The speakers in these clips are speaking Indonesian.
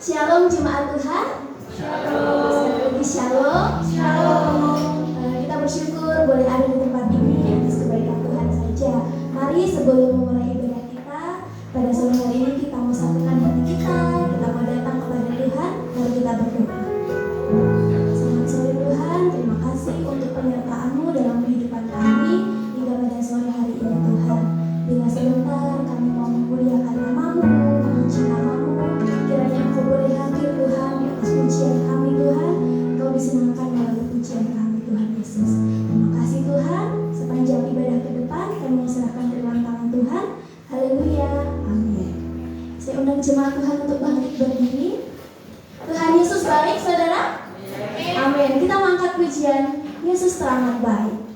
Shalom jemaat Tuhan. Shalom. Sekali lagi shalom. Shalom. Kita bersyukur boleh ada di tempat ini atas kebaikan Tuhan saja. Mari sebelum memulai ibadah kita pada sore hari ini kita mau satukan hati kita mau datang kepada Tuhan. Mari kita berdoa. Selamat sore Tuhan, terima kasih untuk penyertaan-Mu dalam kehidupan kami hingga pada sore hari ini Tuhan. Bila sebentar kami mau memuliakan nama-Mu, memuji nama-Mu, kiranya Engkau boleh hadir Tuhan di atas pujian kami Tuhan. Engkau disenangkan melalui pujian kami Tuhan Yesus. Terima kasih Tuhan. Sepanjang ibadah ke depan kami menserahkan ke dalam tangan Tuhan. Haleluya. Amin. Saya undang jemaat Tuhan untuk bangkit berdiri. Tuhan Yesus baik saudara. Amin. Kita mengangkat pujian Yesus teramat baik.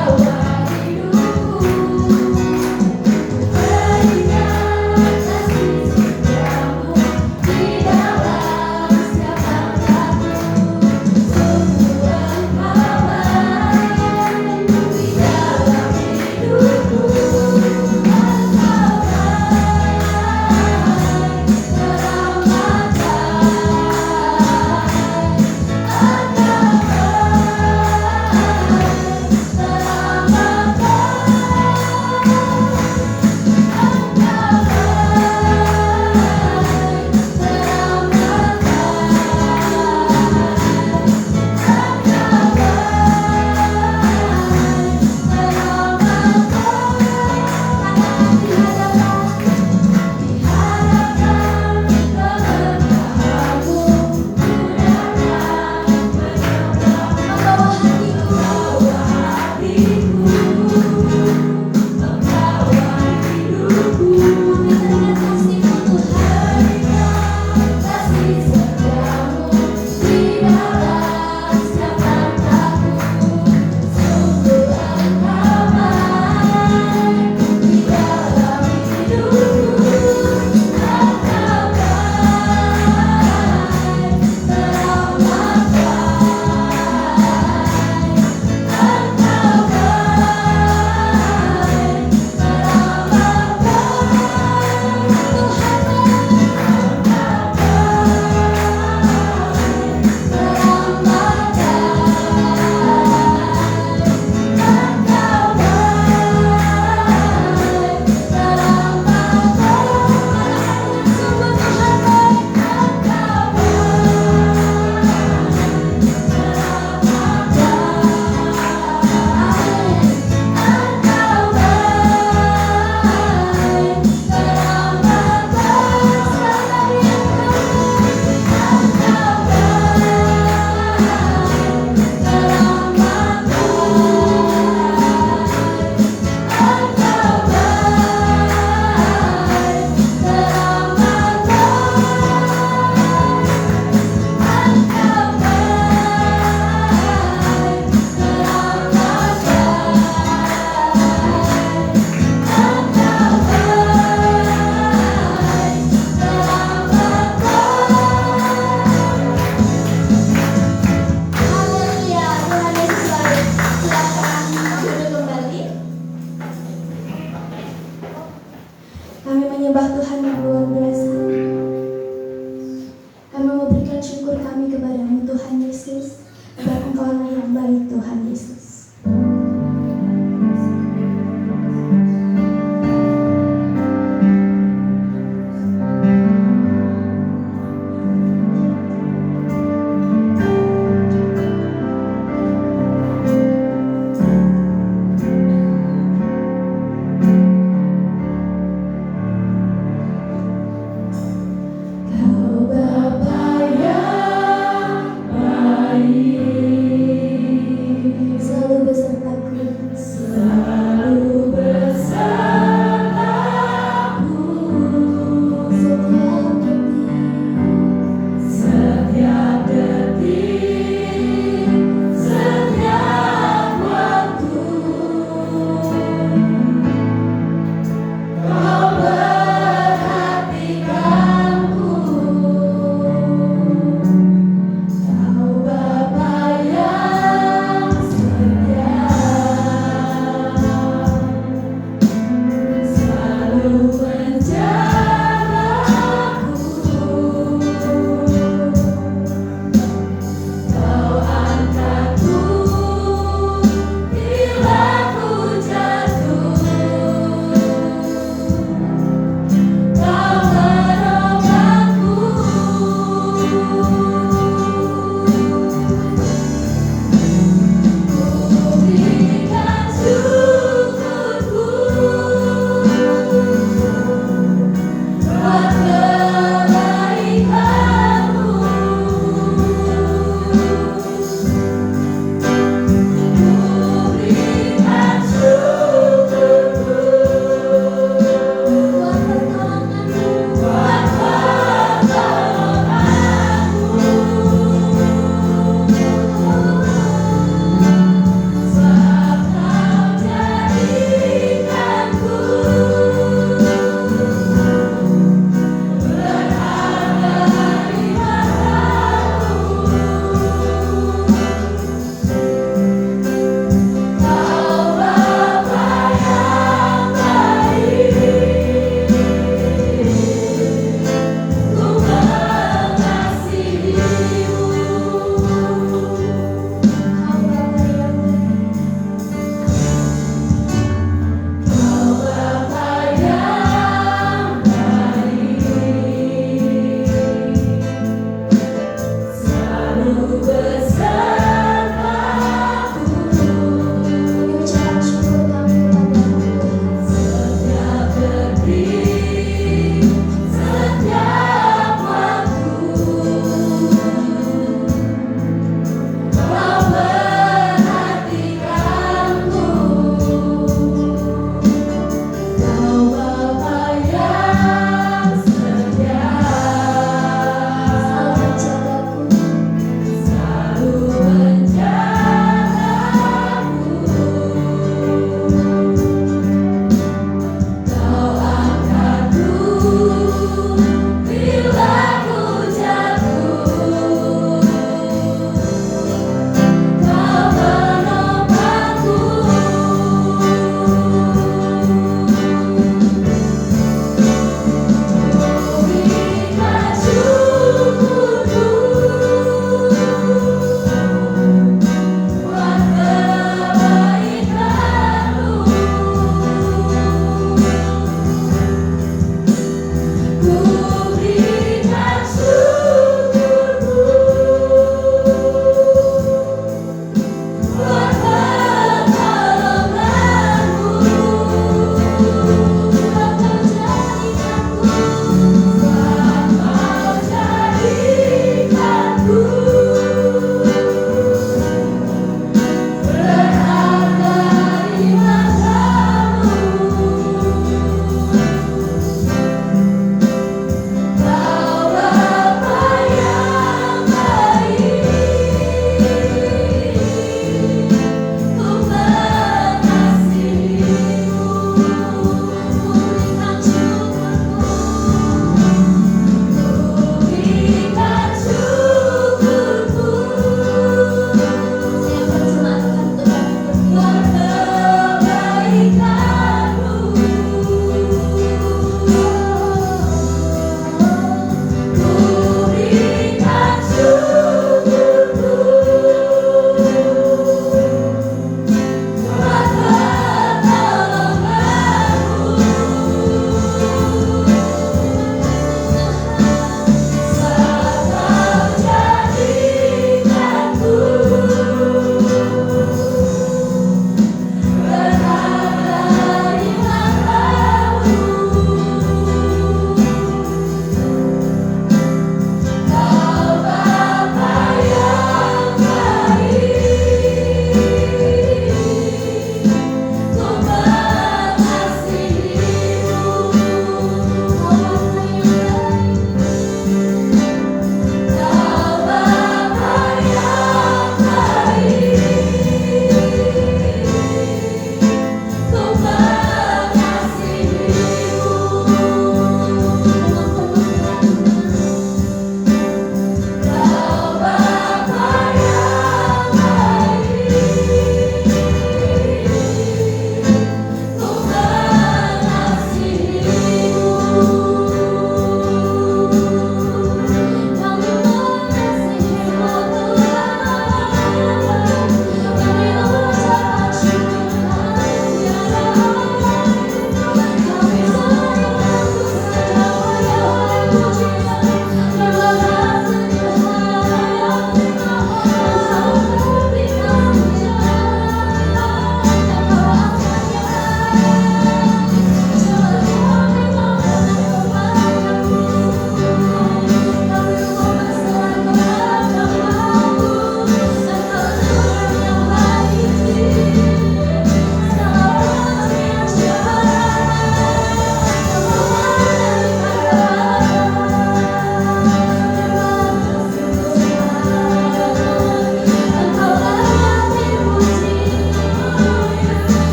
Membawa hidupku, berikan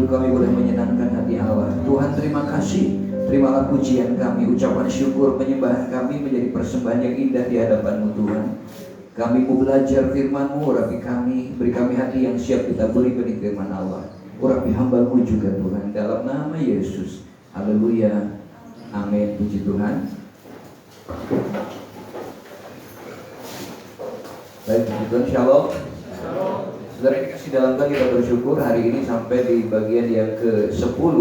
hidup kami boleh menyenangkan hati Allah. Tuhan, terima kasih. Terimalah pujian kami, ucapan syukur, penyembahan kami menjadi persembahan yang indah di hadapan-Mu Tuhan. Kami mau belajar firman-Mu, urapi kami, beri kami hati yang siap kita beri benih firman Allah. Urapi hamba-Mu juga Tuhan, dalam nama Yesus. Haleluya. Amin. Puji Tuhan. Baik, puji Tuhan. Shalom. Saudara yang dikasih dalam Tuhan, kita bersyukur hari ini sampai di bagian yang ke-10,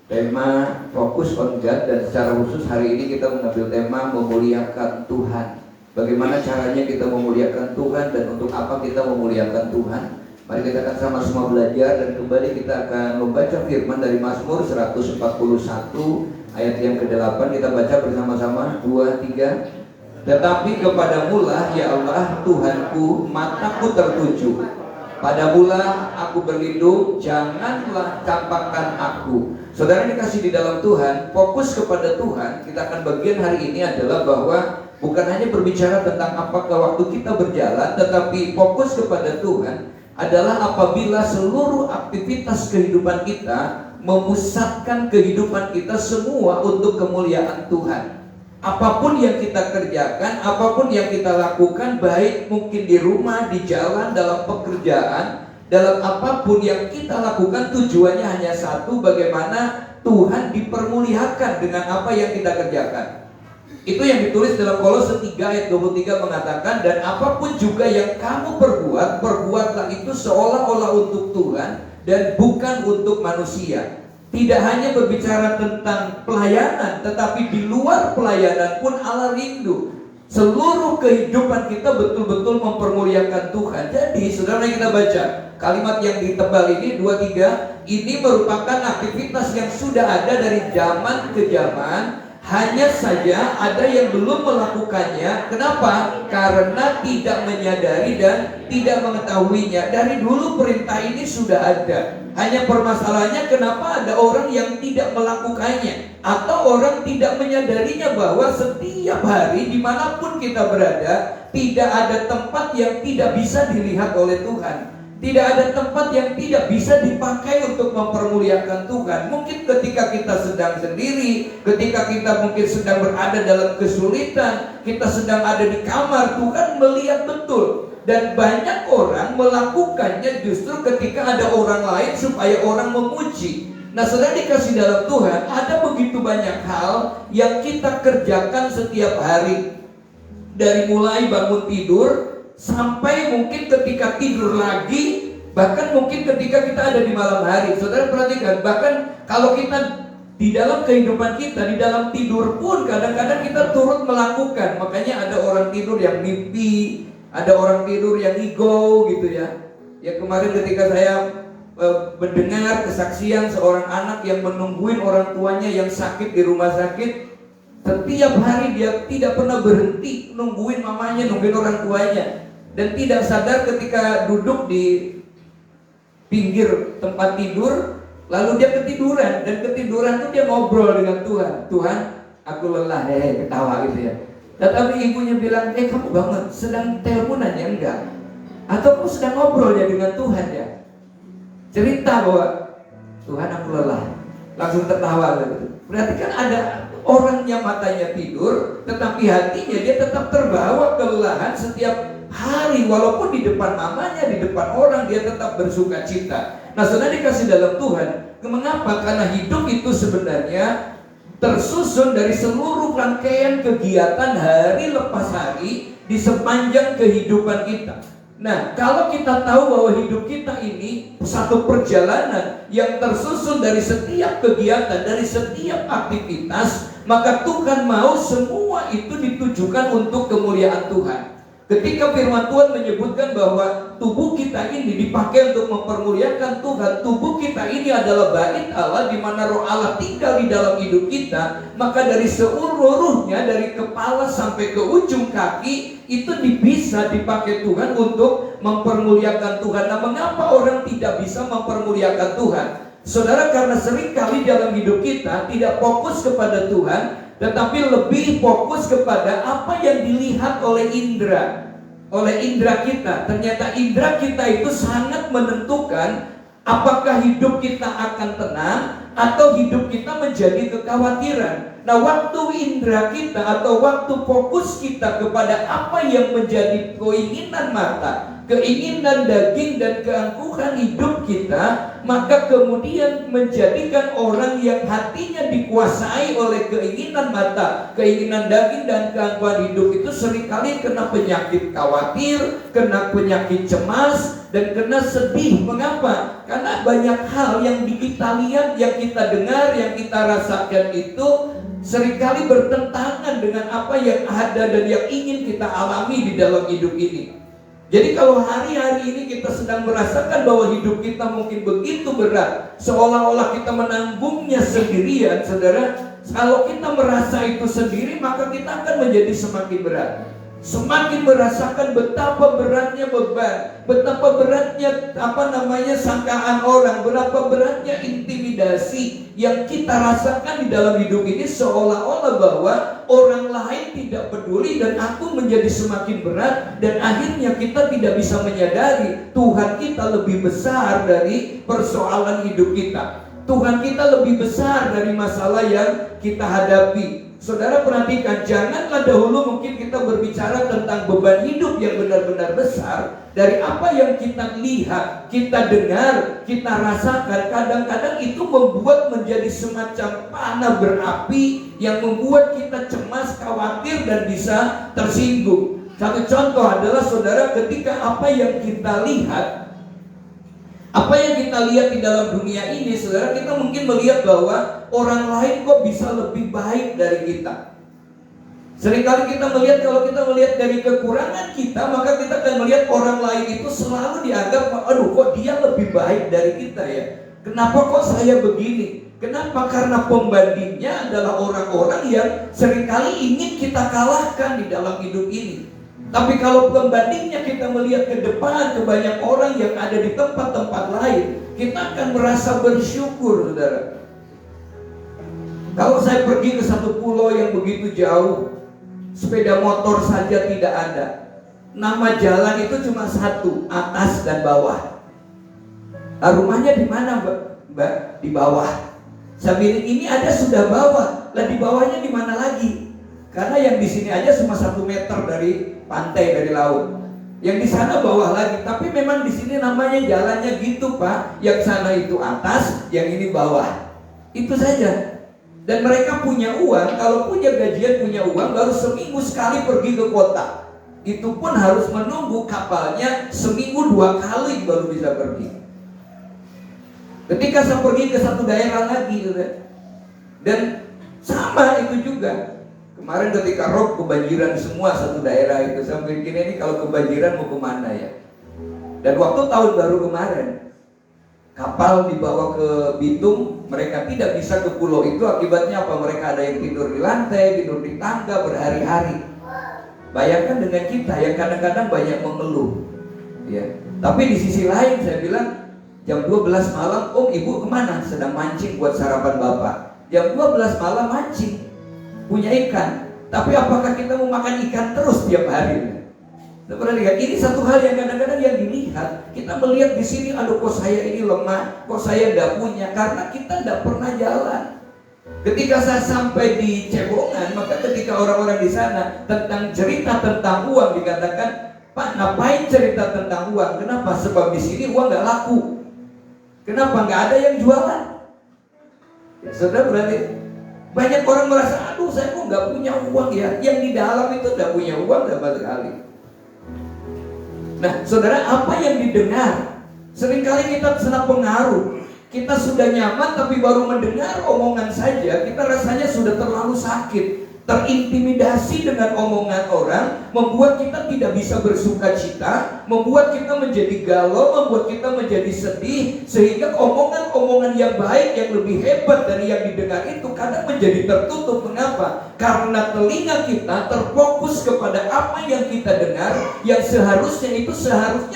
tema fokus on God, dan secara khusus hari ini kita mengambil tema memuliakan Tuhan. Bagaimana caranya kita memuliakan Tuhan dan untuk apa kita memuliakan Tuhan. Mari kita akan sama-sama belajar dan kembali kita akan membaca firman dari Mazmur 141 ayat yang ke-8. Kita baca bersama-sama 2, 3. Tetapi kepadamu-lah ya Allah Tuhanku, mataku tertuju. Padamu-lah aku berlindung, janganlah campakkan aku. Saudara dikasih di dalam Tuhan, fokus kepada Tuhan. Kita akan bagian hari ini adalah bahwa bukan hanya berbicara tentang apakah waktu kita berjalan, tetapi fokus kepada Tuhan adalah apabila seluruh aktivitas kehidupan kita memusatkan kehidupan kita semua untuk kemuliaan Tuhan. Apapun yang kita kerjakan, apapun yang kita lakukan, baik mungkin di rumah, di jalan, dalam pekerjaan, dalam apapun yang kita lakukan, tujuannya hanya satu, bagaimana Tuhan dipermuliakan dengan apa yang kita kerjakan. Itu yang ditulis dalam Kolose 3 ayat 23 mengatakan, dan apapun juga yang kamu perbuat, perbuatlah itu seolah-olah untuk Tuhan dan bukan untuk manusia. Tidak hanya berbicara tentang pelayanan, tetapi di luar pelayanan pun Allah rindu seluruh kehidupan kita betul-betul mempermuliakan Tuhan. Jadi saudara, kita baca kalimat yang ditebal ini 2, 3. Ini merupakan aktivitas yang sudah ada dari zaman ke zaman. Hanya saja ada yang belum melakukannya. Kenapa? Karena tidak menyadari dan tidak mengetahuinya. Dari dulu perintah ini sudah ada. Hanya permasalahannya kenapa ada orang yang tidak melakukannya, atau orang tidak menyadarinya bahwa setiap hari dimanapun kita berada, tidak ada tempat yang tidak bisa dilihat oleh Tuhan. Tidak ada tempat yang tidak bisa dipakai untuk mempermuliakan Tuhan. Mungkin ketika kita sedang sendiri, ketika kita mungkin sedang berada dalam kesulitan, kita sedang ada di kamar, Tuhan melihat betul. Dan banyak orang melakukannya justru ketika ada orang lain supaya orang memuji. Nah, saudara dikasih dalam Tuhan, ada begitu banyak hal yang kita kerjakan setiap hari. Dari mulai bangun tidur sampai mungkin ketika tidur lagi, bahkan mungkin ketika kita ada di malam hari. Saudara perhatikan, bahkan kalau kita di dalam kehidupan kita, di dalam tidur pun kadang-kadang kita turut melakukan. Makanya ada orang tidur yang mimpi, ada orang tidur yang ego gitu ya. Ya, kemarin ketika saya mendengar kesaksian seorang anak yang menungguin orang tuanya yang sakit di rumah sakit. Setiap hari dia tidak pernah berhenti nungguin mamanya, nungguin orang tuanya. Dan tidak sadar ketika duduk di pinggir tempat tidur, lalu dia ketiduran. Dan ketiduran itu dia ngobrol dengan Tuhan. Tuhan, aku lelah, ketawa gitu ya. Tetapi ibunya bilang, kamu bangun, sedang teleponan ya? Enggak. Atau kamu sedang ngobrol ya dengan Tuhan ya? Cerita bahwa Tuhan, aku lelah. Langsung tertawa gitu. Berarti kan ada orang yang matanya tidur, tetapi hatinya dia tetap terbawa kelelahan setiap hari. Walaupun di depan mamanya, di depan orang, dia tetap bersuka cita. Nah, saudara dikasih dalam Tuhan, mengapa? Karena hidup itu sebenarnya tersusun dari seluruh rangkaian kegiatan hari lepas hari di sepanjang kehidupan kita. Nah, kalau kita tahu bahwa hidup kita ini satu perjalanan yang tersusun dari setiap kegiatan, dari setiap aktivitas, maka Tuhan mau semua itu ditujukan untuk kemuliaan Tuhan. Ketika firman Tuhan menyebutkan bahwa tubuh kita ini dipakai untuk mempermuliakan Tuhan, tubuh kita ini adalah bait Allah di mana roh Allah tinggal di dalam hidup kita, maka dari seluruhnya, dari kepala sampai ke ujung kaki, itu bisa dipakai Tuhan untuk mempermuliakan Tuhan. Nah, mengapa orang tidak bisa mempermuliakan Tuhan? Saudara, karena seringkali dalam hidup kita tidak fokus kepada Tuhan, tetapi lebih fokus kepada apa yang dilihat oleh indera kita. Ternyata indera kita itu sangat menentukan Apakah hidup kita akan tenang atau hidup kita menjadi kekhawatiran? Nah, waktu indera kita atau waktu fokus kita kepada apa yang menjadi keinginan mata, keinginan daging dan keangkuhan hidup kita, maka kemudian menjadikan orang yang hatinya dikuasai oleh keinginan mata, keinginan daging dan keangkuhan hidup itu seringkali kena penyakit khawatir, kena penyakit cemas, dan kena sedih. Mengapa? Karena banyak hal yang kita lihat, yang kita dengar, yang kita rasakan itu seringkali bertentangan dengan apa yang ada dan yang ingin kita alami di dalam hidup ini. Jadi kalau hari-hari ini kita sedang merasakan bahwa hidup kita mungkin begitu berat, seolah-olah kita menanggungnya sendirian, saudara, kalau kita merasa itu sendiri, maka kita akan menjadi semakin berat. Semakin merasakan betapa beratnya beban, betapa beratnya sangkaan orang, betapa beratnya intimidasi yang kita rasakan di dalam hidup ini, seolah-olah bahwa orang lain tidak peduli dan aku menjadi semakin berat, dan akhirnya kita tidak bisa menyadari Tuhan kita lebih besar dari persoalan hidup kita. Tuhan kita lebih besar dari masalah yang kita hadapi. Saudara perhatikan, janganlah dahulu mungkin kita berbicara tentang beban hidup yang benar-benar besar. Dari apa yang kita lihat, kita dengar, kita rasakan, kadang-kadang itu membuat menjadi semacam panah berapi yang membuat kita cemas, khawatir, dan bisa tersinggung. Satu contoh adalah, saudara, ketika apa yang kita lihat, apa yang kita lihat di dalam dunia ini, saudara, kita mungkin melihat bahwa orang lain kok bisa lebih baik dari kita. Seringkali kita melihat, kalau kita melihat dari kekurangan kita, maka kita akan melihat orang lain itu selalu dianggap, aduh kok dia lebih baik dari kita ya. Kenapa kok saya begini? Kenapa? Karena pembandingnya adalah orang-orang yang seringkali ingin kita kalahkan di dalam hidup ini. Tapi kalau pembandingnya kita melihat ke depan, ke banyak orang yang ada di tempat-tempat lain, kita akan merasa bersyukur, saudara. Kalau saya pergi ke satu pulau yang begitu jauh, sepeda motor saja tidak ada. Nama jalan itu cuma satu, atas dan bawah. Nah, rumahnya di mana, Mbak? Di bawah. Saya bilang, ini ada sudah bawah. Lah di bawahnya di mana lagi? Karena yang di sini aja cuma 1 meter dari pantai, dari laut. Yang di sana bawah lagi. Tapi memang di sini namanya jalannya gitu, Pak. Yang sana itu atas, yang ini bawah. Itu saja. Dan mereka punya uang. Kalau punya gajian, punya uang, baru seminggu sekali pergi ke kota. Itu pun harus menunggu kapalnya seminggu 2 kali baru bisa pergi. Ketika saya pergi ke satu daerah lagi, dan sama itu juga. Kemarin ketika rob kebanjiran semua satu daerah itu, saya pikir ini kalau kebanjiran mau kemana ya. Dan waktu tahun baru kemarin, kapal dibawa ke Bitung, mereka tidak bisa ke pulau itu. Akibatnya apa? Mereka ada yang tidur di lantai, tidur di tangga berhari-hari. Bayangkan dengan kita yang kadang-kadang banyak mengeluh ya. Tapi di sisi lain saya bilang, jam 12 malam, Om Ibu kemana? Sedang mancing buat sarapan Bapak. Jam 12 malam mancing, punya ikan. Tapi apakah kita mau makan ikan terus tiap hari? Perhatikan, ini satu hal yang kadang-kadang yang dilihat. Kita melihat di sini, aduh kok saya ini lemah, kok saya tidak punya, karena kita tidak pernah jalan. Ketika saya sampai di Cebongan, maka ketika orang-orang di sana tentang cerita tentang uang, dikatakan, Pak, ngapain cerita tentang uang? Kenapa? Sebab di sini uang nggak laku. Kenapa? Nggak ada yang jualan. Ya, saudara, berarti banyak orang merasa, aduh saya kok nggak punya uang ya. Yang di dalam itu nggak punya uang sama sekali. Nah, saudara, apa yang didengar? Seringkali kita kena pengaruh. Kita sudah nyaman, tapi baru mendengar omongan saja, kita rasanya sudah terlalu sakit. Terintimidasi dengan omongan orang, membuat kita tidak bisa bersuka cita, membuat kita menjadi galau, membuat kita menjadi sedih, sehingga omongan-omongan yang baik, yang lebih hebat dari yang didengar itu kadang menjadi tertutup. Mengapa? Karena telinga kita terfokus kepada apa yang kita dengar, yang seharusnya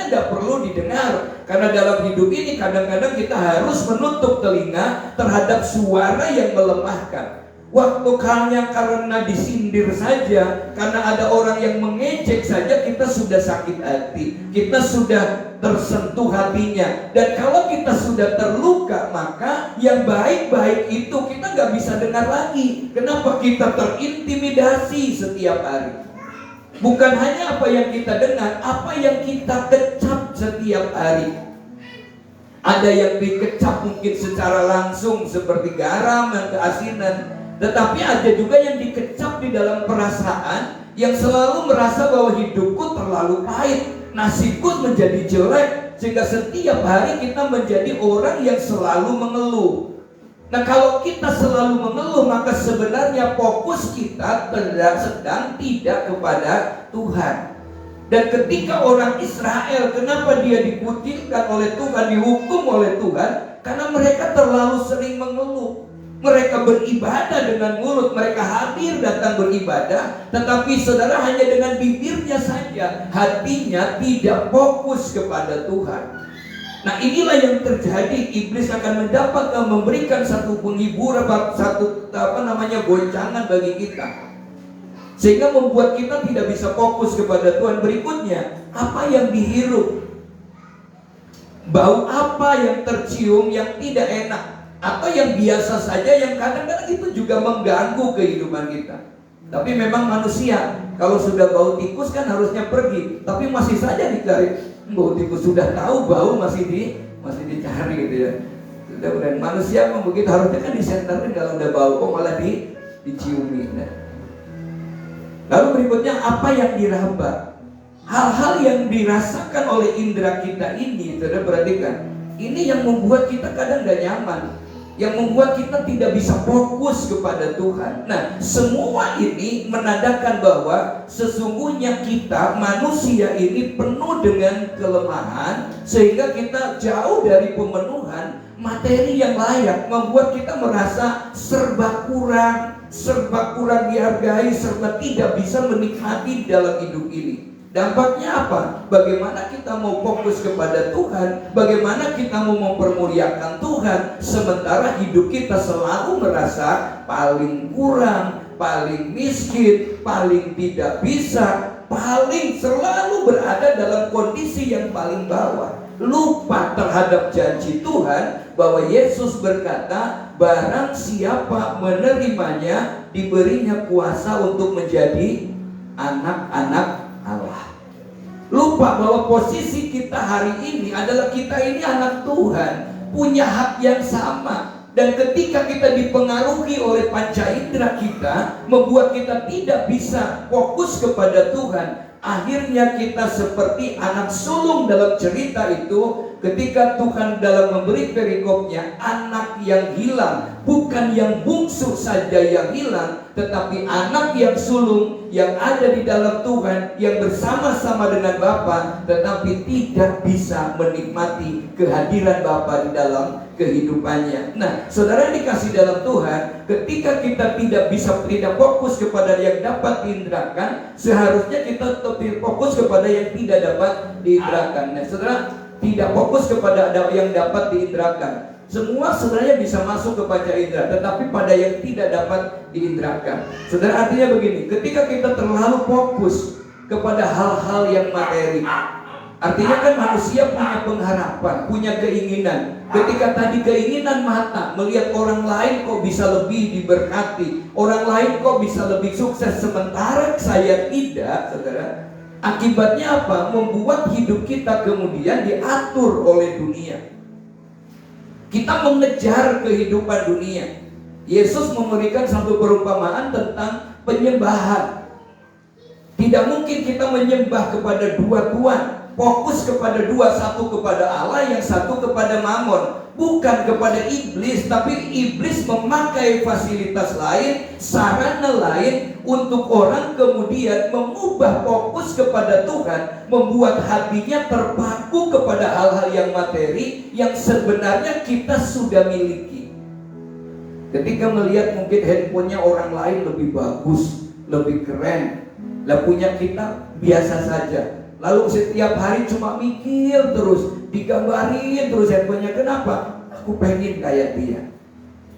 tidak perlu didengar. Karena dalam hidup ini kadang-kadang kita harus menutup telinga terhadap suara yang melemahkan. Waktu hanya karena disindir saja, karena ada orang yang mengejek saja, kita sudah sakit hati, kita sudah tersentuh hatinya. Dan kalau kita sudah terluka, maka yang baik-baik itu kita nggak bisa dengar lagi. Kenapa? Kita terintimidasi setiap hari. Bukan hanya apa yang kita dengar, apa yang kita kecap setiap hari. Ada yang dikecap mungkin secara langsung seperti garam dan keasinan, tetapi ada juga yang dikecap di dalam perasaan, yang selalu merasa bahwa hidupku terlalu pahit, nasibku menjadi jelek, sehingga setiap hari kita menjadi orang yang selalu mengeluh. Nah, kalau kita selalu mengeluh, maka sebenarnya fokus kita sedang tidak kepada Tuhan. Dan ketika orang Israel, kenapa dia dikucilkan oleh Tuhan, dihukum oleh Tuhan? Karena mereka terlalu sering mengeluh. Mereka beribadah dengan mulut, mereka hadir datang beribadah, tetapi saudara hanya dengan bibirnya saja, hatinya tidak fokus kepada Tuhan. Nah, inilah yang terjadi. Iblis akan memberikan satu penghiburan, satu goncangan bagi kita, sehingga membuat kita tidak bisa fokus kepada Tuhan. Berikutnya, apa yang dihirup, bau apa yang tercium yang tidak enak, atau yang biasa saja, yang kadang-kadang itu juga mengganggu kehidupan kita. Tapi memang manusia, kalau sudah bau tikus kan harusnya pergi, tapi masih saja dicari. Bau tikus sudah tahu, bau masih dicari gitu ya. Dan manusia memang begitu, harusnya kan disenterin kalau udah bau, kok malah diciumi. Nah. Lalu berikutnya, apa yang diraba? Hal-hal yang dirasakan oleh indera kita ini, saudara perhatikan, ini yang membuat kita kadang gak nyaman, yang membuat kita tidak bisa fokus kepada Tuhan. Nah, semua ini menandakan bahwa sesungguhnya kita manusia ini penuh dengan kelemahan, sehingga kita jauh dari pemenuhan materi yang layak, membuat kita merasa serba kurang dihargai, serba tidak bisa menikmati dalam hidup ini. Dampaknya apa? Bagaimana kita mau fokus kepada Tuhan? Bagaimana kita mau mempermuliakan Tuhan, sementara hidup kita selalu merasa paling kurang, paling miskin, paling tidak bisa, paling selalu berada dalam kondisi yang paling bawah. Lupa terhadap janji Tuhan bahwa Yesus berkata, barang siapa menerimanya, diberinya kuasa untuk menjadi anak-anak Allah. Lupa bahwa posisi kita hari ini adalah kita ini anak Tuhan, punya hak yang sama. Dan ketika kita dipengaruhi oleh panca indera kita, membuat kita tidak bisa fokus kepada Tuhan, akhirnya kita seperti anak sulung dalam cerita itu. Ketika Tuhan dalam memberi perikopnya, anak yang hilang, bukan yang bungsu saja yang hilang, tetapi anak yang sulung yang ada di dalam Tuhan, yang bersama-sama dengan Bapa, tetapi tidak bisa menikmati kehadiran Bapa di dalam kehidupannya. Nah, saudara yang dikasih dalam Tuhan, ketika kita tidak fokus kepada yang dapat diinderakan, seharusnya kita tetap fokus kepada yang tidak dapat diinderakan. Nah, saudara, tidak fokus kepada yang dapat diinderakan. Semua sebenarnya bisa masuk ke panca indera, tetapi pada yang tidak dapat diinderakan. Saudara, artinya begini, ketika kita terlalu fokus kepada hal-hal yang materi, artinya kan manusia punya pengharapan, punya keinginan. Ketika tadi keinginan mata, melihat orang lain kok bisa lebih diberkati, orang lain kok bisa lebih sukses, sementara saya tidak, saudara. Akibatnya apa? Membuat hidup kita kemudian diatur oleh dunia. Kita mengejar kehidupan dunia. Yesus memberikan satu perumpamaan tentang penyembahan. Tidak mungkin kita menyembah kepada dua tuhan, fokus kepada dua, satu kepada Allah, yang satu kepada Mamon. Bukan kepada iblis, tapi iblis memakai fasilitas lain, sarana lain, untuk orang kemudian mengubah fokus kepada Tuhan, membuat hatinya terpaku kepada hal-hal yang materi yang sebenarnya kita sudah miliki. Ketika melihat mungkin handphonenya orang lain lebih bagus, lebih keren, lah punya kita biasa saja. Lalu setiap hari cuma mikir terus, digambarin terus handphonenya. Kenapa? Aku pengen kayak dia.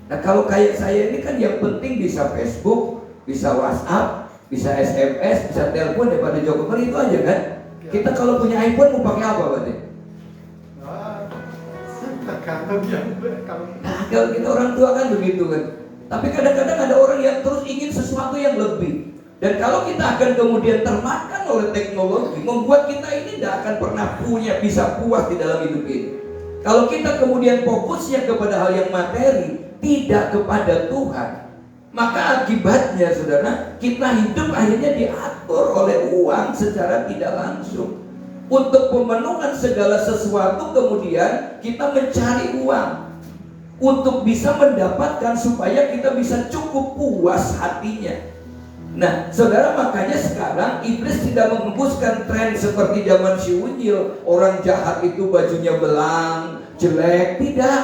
Nah kalau kayak saya ini kan yang penting bisa Facebook, bisa WhatsApp, bisa SMS, bisa telepon daripada Jokowi, itu aja kan. Kita kalau punya iPhone mau pakai apa berarti? Nah kalau kita orang tua kan begitu kan. Tapi kadang-kadang ada orang yang terus ingin sesuatu yang lebih. Dan kalau kita akan kemudian termakan oleh teknologi, membuat kita ini tidak akan pernah bisa puas di dalam hidup ini. Kalau kita kemudian fokusnya kepada hal yang materi, tidak kepada Tuhan, maka akibatnya saudara, kita hidup akhirnya diatur oleh uang secara tidak langsung. Untuk pemenuhan segala sesuatu kemudian kita mencari uang untuk bisa mendapatkan supaya kita bisa cukup puas hatinya. Nah saudara, makanya sekarang iblis tidak mengembuskan tren seperti zaman si Unyil, orang jahat itu bajunya belang, jelek. Tidak.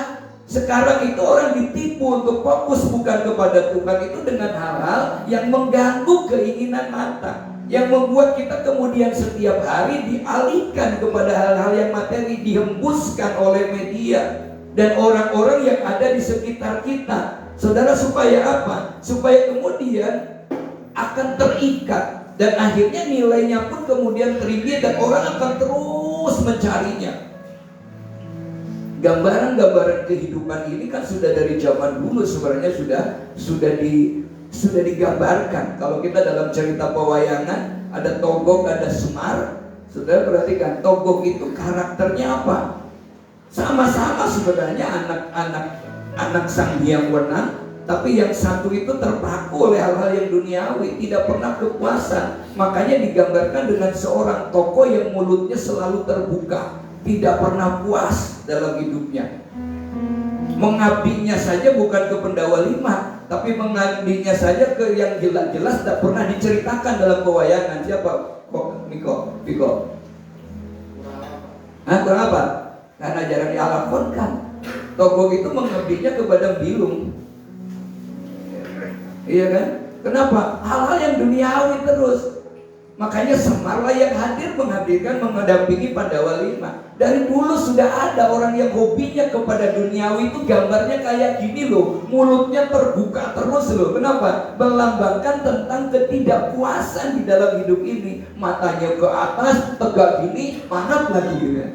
Sekarang itu orang ditipu untuk fokus bukan kepada Tuhan itu dengan hal-hal yang mengganggu keinginan mata, yang membuat kita kemudian setiap hari dialihkan kepada hal-hal yang materi, dihembuskan oleh media dan orang-orang yang ada di sekitar kita. Saudara, supaya apa? Supaya kemudian akan terikat dan akhirnya nilainya pun kemudian tinggi dan orang akan terus mencarinya. Gambaran-gambaran kehidupan ini kan sudah dari zaman dulu sebenarnya sudah digambarkan. Kalau kita dalam cerita pewayangan ada Togog, ada Semar. Saudara perhatikan, Togog itu karakternya apa? Sama-sama sebenarnya anak Sang Hyang Wenang, tapi yang satu itu terpaku oleh hal-hal yang duniawi, tidak pernah kepuasan. Makanya digambarkan dengan seorang tokoh yang mulutnya selalu terbuka, tidak pernah puas dalam hidupnya. Mengabdinya saja bukan ke pendawa lima, tapi mengabdinya saja ke yang jelas-jelas tidak pernah diceritakan dalam pewayangan. Siapa? Piko. Kurang apa? Karena jarang dialakonkan. Togog itu mengabdinya kepada Bilung. Iya kan? Kenapa? Hal-hal yang duniawi terus. Makanya Semarlah yang hadir mendampingi Pandawa Lima. Dari dulu sudah ada orang yang hobinya kepada duniawi itu, gambarnya kayak gini loh, mulutnya terbuka terus loh. Kenapa? Melambangkan tentang ketidakpuasan di dalam hidup ini. Matanya ke atas, tegak gini, manap lagi gitu.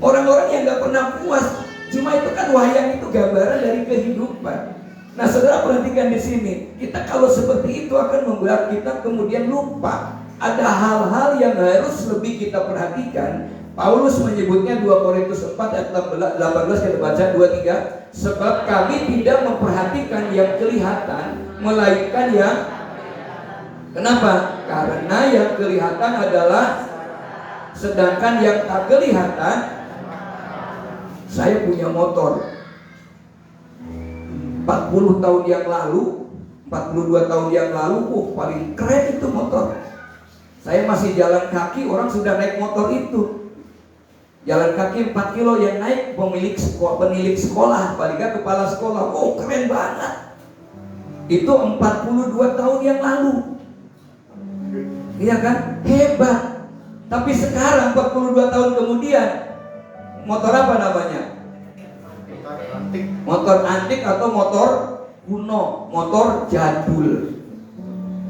Orang-orang yang gak pernah puas. Cuma itu kan wayang itu gambaran dari kehidupan. Nah saudara perhatikan di sini, kita kalau seperti itu akan membuat kita kemudian lupa. Ada hal-hal yang harus lebih kita perhatikan. Paulus menyebutnya 2 Korintus 4 ayat 18, kita baca 2-3. Sebab kami tidak memperhatikan yang kelihatan, melainkan yang... Kenapa? Karena yang kelihatan adalah, sedangkan yang tak kelihatan. Saya punya motor 40 tahun yang lalu, 42 tahun yang lalu, paling keren itu motor. Saya masih jalan kaki, orang sudah naik motor itu. Jalan kaki 4 kilo yang naik penilik sekolah, paling gak kepala sekolah. Keren banget. Itu 42 tahun yang lalu. Iya kan? Hebat. Tapi sekarang 42 tahun kemudian, motor apa namanya? Motor antik atau motor kuno, motor jadul.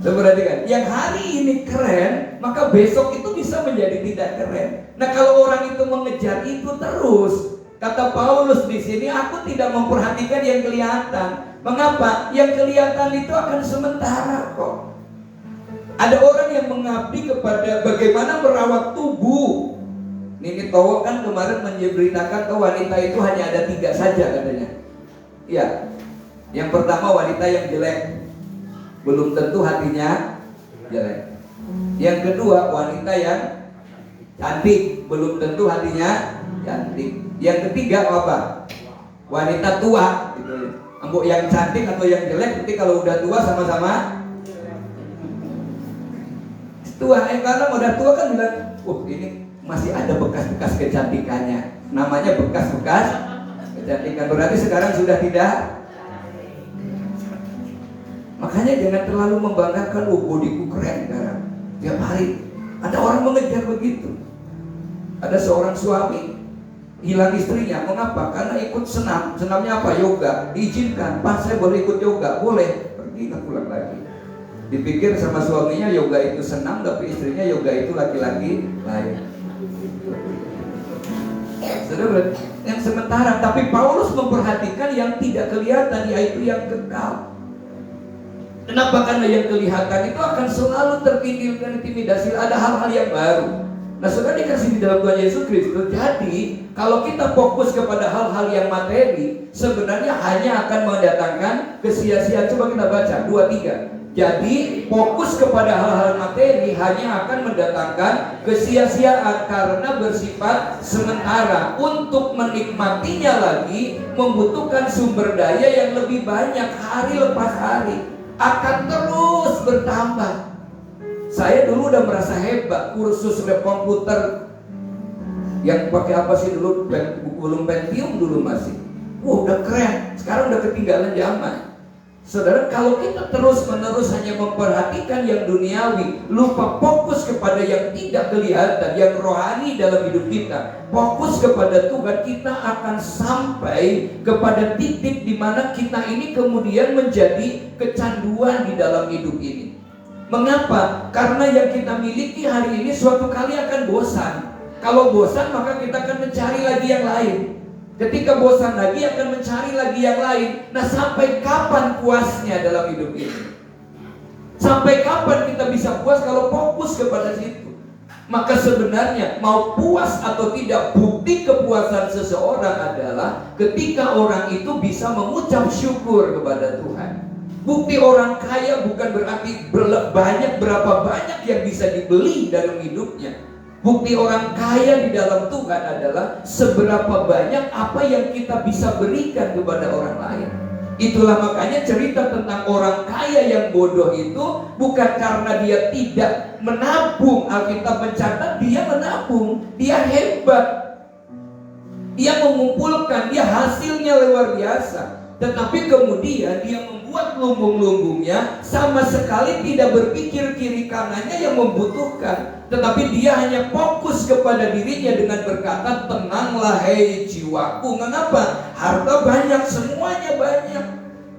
Berarti kan, yang hari ini keren, maka besok itu bisa menjadi tidak keren. Nah kalau orang itu mengejar itu terus, kata Paulus di sini, aku tidak memperhatikan yang kelihatan. Mengapa? Yang kelihatan itu akan sementara kok. Ada orang yang mengabdi kepada bagaimana merawat tubuh. Nini Towo kan kemarin menceritakan ke wanita itu hanya ada 3 saja katanya. Iya. Yang pertama wanita yang jelek, belum tentu hatinya jelek. Yang kedua wanita yang cantik, belum tentu hatinya cantik. Yang ketiga apa? Wanita tua gitu. Ambok yang cantik atau yang jelek, nanti kalau udah tua sama-sama tua. Karena udah tua kan bilang, ini masih ada bekas-bekas kecantikannya. Namanya bekas-bekas kecantikan. Berarti sekarang sudah tidak. Makanya jangan terlalu membanggakan, bodiku keren sekarang. Tiap hari ada orang mengejar begitu. Ada seorang suami hilang istrinya. Mengapa? Karena ikut senam. Senamnya apa? Yoga. Diizinkan. Pak, saya boleh ikut yoga? Boleh. Pergi, nggak pulang lagi. Dipikir sama suaminya yoga itu senam, tapi istrinya yoga itu laki-laki lain. Saudara, yang sementara. Tapi Paulus memperhatikan yang tidak kelihatan, yaitu yang kekal. Kenapa? Karena yang kelihatan itu akan selalu terpinggir dan intimidasi. Ada hal-hal yang baru. Nah, saudara dikasih di dalam Tuhan Yesus Kristus. Jadi, kalau kita fokus kepada hal-hal yang materi, sebenarnya hanya akan mendatangkan kesia-siaan. Coba kita baca 2-3. Jadi, fokus kepada hal-hal materi hanya akan mendatangkan kesia-siaan karena bersifat sementara. Untuk menikmatinya lagi membutuhkan sumber daya yang lebih banyak hari lepas hari. Akan terus bertambah. Saya dulu udah merasa hebat, kursus lab komputer yang pakai apa sih dulu, belum Pentium dulu masih. Wah, udah keren. Sekarang udah ketinggalan zaman. Saudara, kalau kita terus-menerus hanya memperhatikan yang duniawi, lupa fokus kepada yang tidak kelihatan, yang rohani dalam hidup kita, fokus kepada Tuhan, kita akan sampai kepada titik di mana kita ini kemudian menjadi kecanduan di dalam hidup ini. Mengapa? Karena yang kita miliki hari ini suatu kali akan bosan. Kalau bosan, maka kita akan mencari lagi yang lain. Ketika bosan lagi, akan mencari lagi yang lain. Nah, sampai kapan puasnya dalam hidup ini? Sampai kapan kita bisa puas kalau fokus kepada situ? Maka sebenarnya mau puas atau tidak, bukti kepuasan seseorang adalah ketika orang itu bisa mengucap syukur kepada Tuhan. Bukti orang kaya bukan berarti banyak, berapa banyak yang bisa dibeli dalam hidupnya. Bukti orang kaya di dalam Tuhan adalah seberapa banyak apa yang kita bisa berikan kepada orang lain. Itulah makanya cerita tentang orang kaya yang bodoh itu bukan karena dia tidak menabung. Alkitab mencatat dia menabung, dia hebat, dia mengumpulkan, dia hasilnya luar biasa. Tetapi kemudian dia membuat lumbung-lumbungnya, sama sekali tidak berpikir kiri kanannya yang membutuhkan. Tetapi dia hanya fokus kepada dirinya dengan berkata, tenanglah hei jiwaku. Mengapa? Harta banyak, semuanya banyak.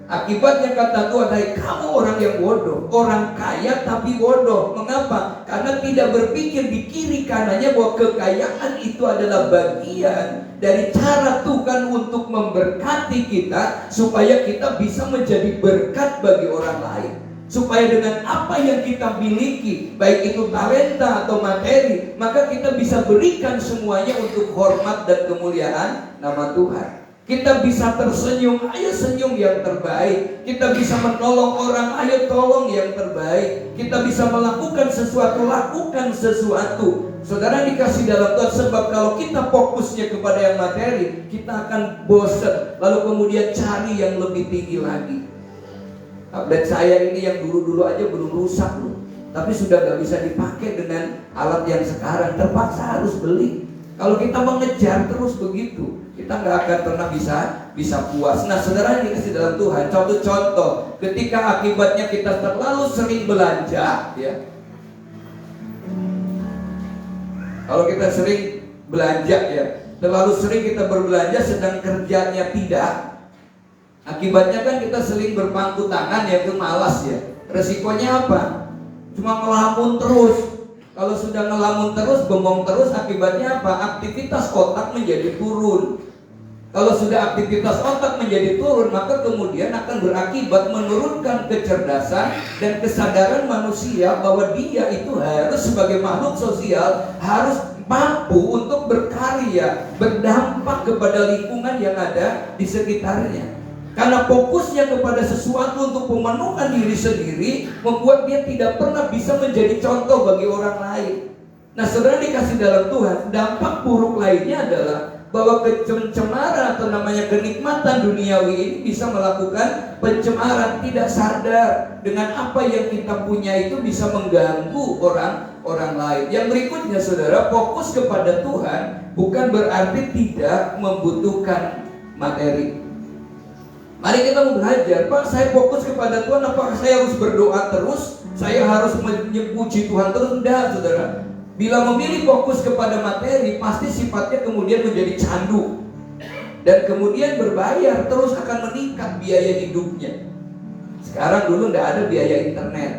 Akibatnya kata Tuhan, hai kamu orang yang bodoh, orang kaya tapi bodoh. Mengapa? Karena tidak berpikir di kiri kanannya bahwa kekayaan itu adalah bagian dari cara Tuhan untuk memberkati kita, supaya kita bisa menjadi berkat bagi orang lain. Supaya dengan apa yang kita miliki, baik itu talenta atau materi, maka kita bisa berikan semuanya untuk hormat dan kemuliaan nama Tuhan. Kita bisa tersenyum, ayo senyum yang terbaik. Kita bisa menolong orang, ayo tolong yang terbaik. Kita bisa melakukan sesuatu, lakukan sesuatu. Saudara dikasih dalam Tuhan, sebab kalau kita fokusnya kepada yang materi, kita akan bosan, lalu kemudian cari yang lebih tinggi lagi. Tablet saya ini yang dulu-dulu aja belum rusak loh, tapi sudah gak bisa dipakai dengan alat yang sekarang, terpaksa harus beli. Kalau kita mengejar terus begitu, kita nggak akan pernah bisa puas. Nah, saudara yang dikasih dalam Tuhan, contoh ketika akibatnya kita terlalu sering belanja, ya. Kalau kita sering belanja, ya, terlalu sering kita berbelanja sedang kerjanya tidak, akibatnya kan kita sering berpangku tangan, ya, itu malas, ya. Resikonya apa? Cuma ngelamun terus. Kalau sudah ngelamun terus, bengong terus, akibatnya apa? Aktivitas otak menjadi turun. Kalau sudah aktivitas otak menjadi turun, maka kemudian akan berakibat menurunkan kecerdasan dan kesadaran manusia bahwa dia itu harus sebagai makhluk sosial, harus mampu untuk berkarya, berdampak kepada lingkungan yang ada di sekitarnya. Karena fokusnya kepada sesuatu untuk pemenuhan diri sendiri, membuat dia tidak pernah bisa menjadi contoh bagi orang lain. Nah, saudara dikasih dalam Tuhan, dampak buruk lainnya adalah bahwa pencemaran atau namanya kenikmatan duniawi ini bisa melakukan pencemaran tidak sadar. Dengan apa yang kita punya itu bisa mengganggu orang lain. Yang berikutnya, saudara, fokus kepada Tuhan bukan berarti tidak membutuhkan materi. Mari kita mau belajar, Pak, saya fokus kepada Tuhan, apakah saya harus berdoa terus? Saya harus memuji Tuhan terus? Enggak, saudara. Bila memilih fokus kepada materi, pasti sifatnya kemudian menjadi candu. Dan kemudian berbayar, terus akan meningkat biaya hidupnya. Sekarang dulu tidak ada biaya internet.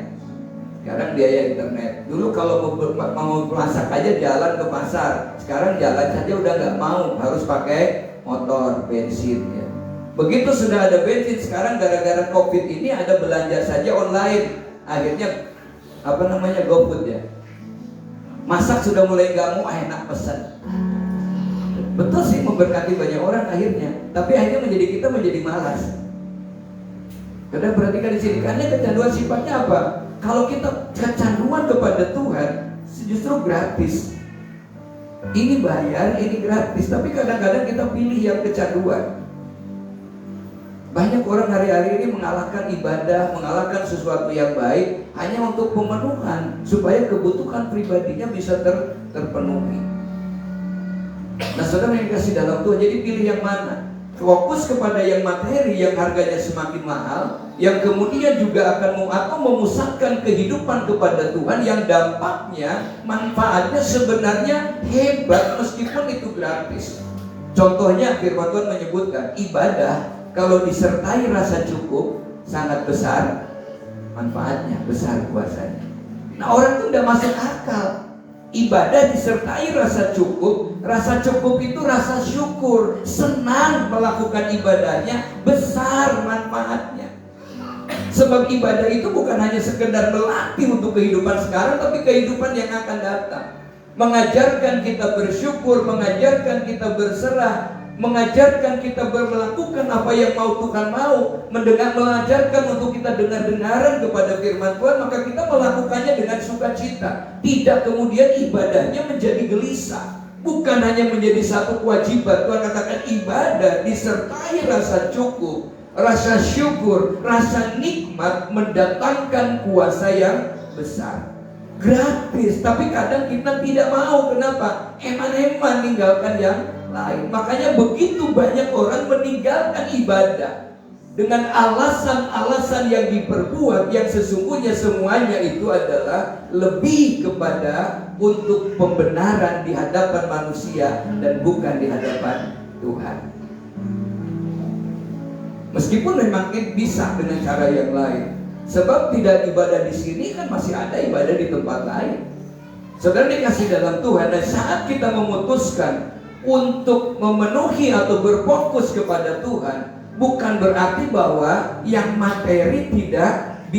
Sekarang biaya internet. Dulu kalau mau masak aja jalan ke pasar. Sekarang jalan saja udah nggak mau, harus pakai motor, bensin ya. Begitu sudah ada bensin, sekarang gara-gara COVID ini ada belanja saja online. Akhirnya GoFood ya. Masak sudah mulai nggak mau, enak pesan. Betul sih, memberkati banyak orang akhirnya, tapi akhirnya kita menjadi malas. Karena perhatikan di sini, karena kecanduan sifatnya apa? Kalau kita kecanduan kepada Tuhan, justru gratis. Ini bayar, ini gratis. Tapi kadang-kadang kita pilih yang kecanduan. Banyak orang hari-hari ini mengalahkan ibadah, mengalahkan sesuatu yang baik hanya untuk pemenuhan, supaya kebutuhan pribadinya bisa terpenuhi. Nah, saudara yang kasih dalam Tuhan, jadi pilih yang mana? Fokus kepada yang materi yang harganya semakin mahal, yang kemudian juga akan atau memusatkan kehidupan kepada Tuhan, yang dampaknya, manfaatnya sebenarnya hebat meskipun itu gratis. Contohnya firman Tuhan menyebutkan ibadah kalau disertai rasa cukup sangat besar manfaatnya, besar kuasanya. Nah, orang itu udah masuk akal. Ibadah disertai rasa cukup itu rasa syukur, senang melakukan ibadahnya, besar manfaatnya. Sebab ibadah itu bukan hanya sekedar melatih untuk kehidupan sekarang, tapi kehidupan yang akan datang. Mengajarkan kita bersyukur, mengajarkan kita berserah, mengajarkan kita melakukan apa yang mau Tuhan mau, mengajarkan untuk kita dengar-dengaran kepada firman Tuhan, maka kita melakukannya dengan sukacita. Tidak kemudian ibadahnya menjadi gelisah. Bukan hanya menjadi satu kewajiban. Tuhan katakan ibadah disertai rasa cukup, rasa syukur, rasa nikmat, mendatangkan kuasa yang besar. Gratis, tapi kadang kita tidak mau. Kenapa? Eman-eman meninggalkan yang lain. Makanya begitu banyak orang meninggalkan ibadah dengan alasan-alasan yang diperbuat, yang sesungguhnya semuanya itu adalah lebih kepada untuk pembenaran di hadapan manusia dan bukan di hadapan Tuhan. Meskipun memang bisa dengan cara yang lain. Sebab tidak ibadah di sini kan masih ada ibadah di tempat lain. Saudara dikasih dalam Tuhan, dan saat kita memutuskan untuk memenuhi atau berfokus kepada Tuhan, bukan berarti bahwa yang materi tidak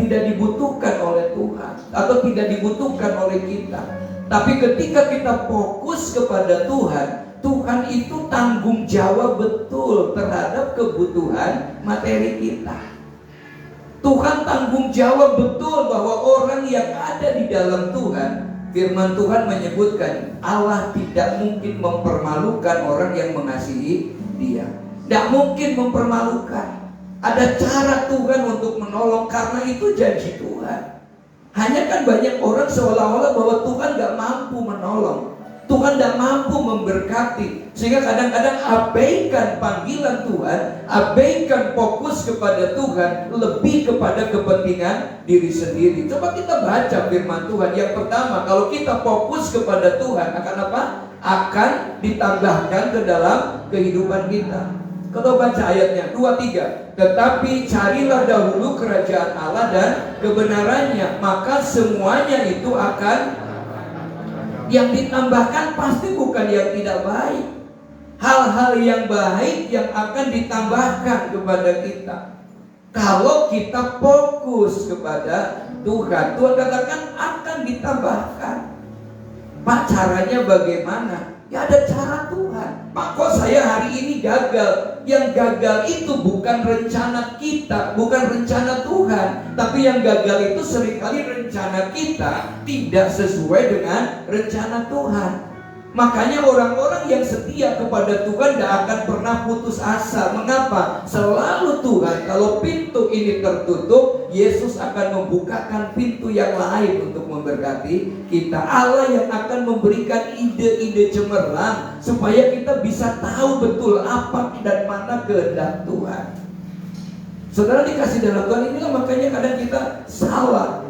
dibutuhkan oleh Tuhan atau tidak dibutuhkan oleh kita. Tapi ketika kita fokus kepada Tuhan, Tuhan itu tanggung jawab betul terhadap kebutuhan materi kita. Tuhan tanggung jawab betul bahwa orang yang ada di dalam Tuhan, firman Tuhan menyebutkan Allah tidak mungkin mempermalukan orang yang mengasihi Dia. Tidak mungkin mempermalukan. Ada cara Tuhan untuk menolong, karena itu janji Tuhan. Hanya kan banyak orang seolah-olah bahwa Tuhan gak mampu menolong, Tuhan gak mampu memberkati, sehingga kadang-kadang abaikan panggilan Tuhan, abaikan fokus kepada Tuhan, lebih kepada kepentingan diri sendiri. Coba kita baca firman Tuhan. Yang pertama, kalau kita fokus kepada Tuhan, akan apa? Akan ditambahkan ke dalam kehidupan kita. Kalau baca ayatnya 2-3, tetapi carilah dahulu kerajaan Allah dan kebenarannya, maka semuanya itu akan, yang ditambahkan pasti bukan yang tidak baik. Hal-hal yang baik yang akan ditambahkan kepada kita kalau kita fokus kepada Tuhan. Tuhan katakan akan ditambahkan. Pak, caranya bagaimana? Ya ada cara Tuhan. Pak, kok saya hari ini gagal? Yang gagal itu bukan rencana kita, bukan rencana Tuhan, tapi yang gagal itu seringkali rencana kita tidak sesuai dengan rencana Tuhan. Makanya orang-orang yang setia kepada Tuhan tidak akan pernah putus asa. Mengapa? Selalu Tuhan, kalau pintu ini tertutup, Yesus akan membukakan pintu yang lain untuk memberkati kita. Allah yang akan memberikan ide-ide cemerlang supaya kita bisa tahu betul apa dan mana kehendak Tuhan. Saudara dikasih dalam Tuhan, inilah makanya kadang kita salah.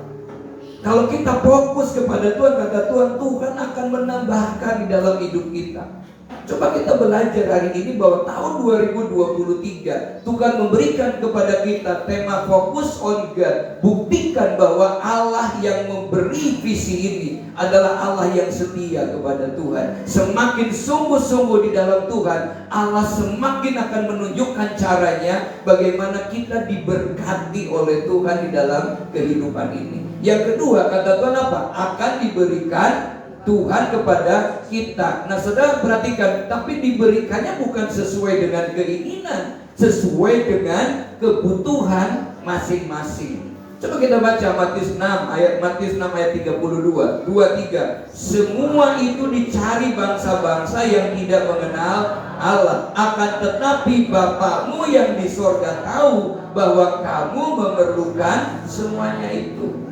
Kalau kita fokus kepada Tuhan, kata Tuhan, Tuhan akan menambahkan di dalam hidup kita. Coba kita belajar hari ini bahwa tahun 2023 Tuhan memberikan kepada kita tema fokus on God. Buktikan bahwa Allah yang memberi visi ini adalah Allah yang setia kepada Tuhan. Semakin sungguh-sungguh di dalam Tuhan, Allah semakin akan menunjukkan caranya bagaimana kita diberkati oleh Tuhan di dalam kehidupan ini. Yang kedua, kata Tuhan apa? Akan diberikan Tuhan kepada kita. Nah, saudara perhatikan, tapi diberikannya bukan sesuai dengan keinginan, sesuai dengan kebutuhan masing-masing. Coba kita baca Matius 6 ayat 32, 23. Semua itu dicari bangsa-bangsa yang tidak mengenal Allah, akan tetapi Bapakmu yang di sorga tahu bahwa kamu memerlukan semuanya itu.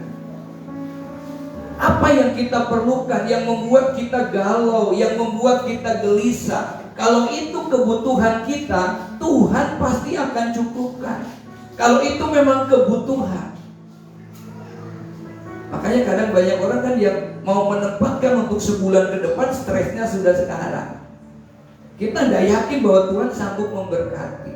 Apa yang kita perlukan, yang membuat kita galau, yang membuat kita gelisah, kalau itu kebutuhan kita, Tuhan pasti akan cukupkan. Kalau itu memang kebutuhan. Makanya kadang banyak orang kan yang mau menempatkan untuk sebulan ke depan, stresnya sudah sekarang. Kita tidak yakin bahwa Tuhan sanggup memberkati.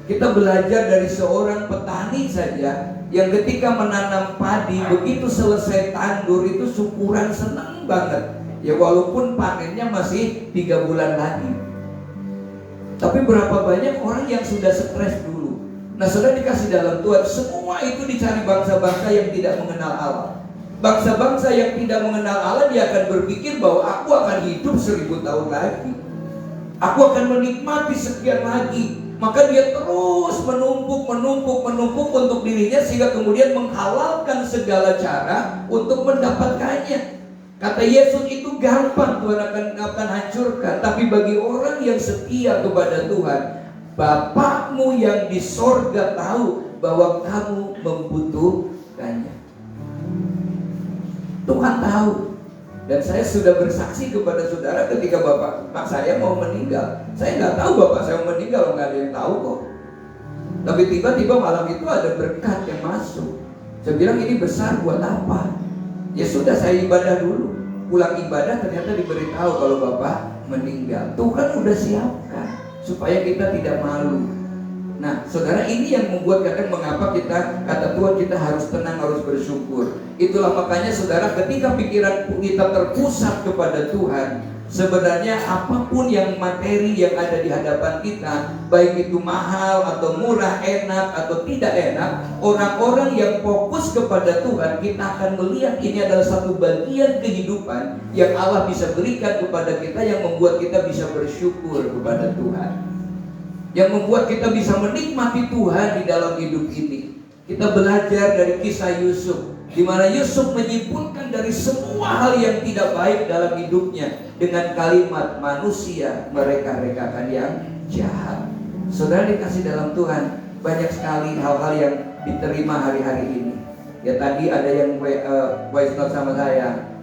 Kita belajar dari seorang petani saja yang ketika menanam padi, begitu selesai tandur itu syukuran, senang banget. Ya walaupun panennya masih 3 bulan lagi. Tapi berapa banyak orang yang sudah stres dulu. Nah, saudara dikasih dalam Tuhan, semua itu dicari bangsa-bangsa yang tidak mengenal Allah. Bangsa-bangsa yang tidak mengenal Allah, dia akan berpikir bahwa aku akan hidup 1000 tahun lagi. Aku akan menikmati sekian lagi. Maka dia terus menumpuk untuk dirinya, sehingga kemudian menghalalkan segala cara untuk mendapatkannya. Kata Yesus, itu gampang, Tuhan akan hancurkan. Tapi bagi orang yang setia kepada Tuhan, Bapakmu yang di sorga tahu bahwa kamu membutuhkannya. Tuhan tahu. Dan saya sudah bersaksi kepada saudara ketika bapak saya mau meninggal. Saya nggak tahu bapak saya mau meninggal, nggak ada yang tahu kok. Tapi tiba-tiba malam itu ada berkat yang masuk. Saya bilang, ini besar buat apa? Ya sudah, saya ibadah dulu. Pulang ibadah ternyata diberitahu kalau bapak meninggal. Tuhan udah siapkan supaya kita tidak malu. Nah, saudara, ini yang membuat kadang mengapa kita, kata Tuhan, kita harus tenang, harus bersyukur. Itulah makanya saudara, ketika pikiran kita terpusat kepada Tuhan, sebenarnya apapun yang materi yang ada di hadapan kita, baik itu mahal atau murah, enak atau tidak enak, orang-orang yang fokus kepada Tuhan, kita akan melihat ini adalah satu bagian kehidupan yang Allah bisa berikan kepada kita, yang membuat kita bisa bersyukur kepada Tuhan, yang membuat kita bisa menikmati Tuhan di dalam hidup ini. Kita belajar dari kisah Yusuf, di mana Yusuf menyimpulkan dari semua hal yang tidak baik dalam hidupnya dengan kalimat, manusia mereka-rekakan yang jahat. Saudara dikasih dalam Tuhan, banyak sekali hal-hal yang diterima hari-hari ini. Ya tadi ada yang voice note sama saya,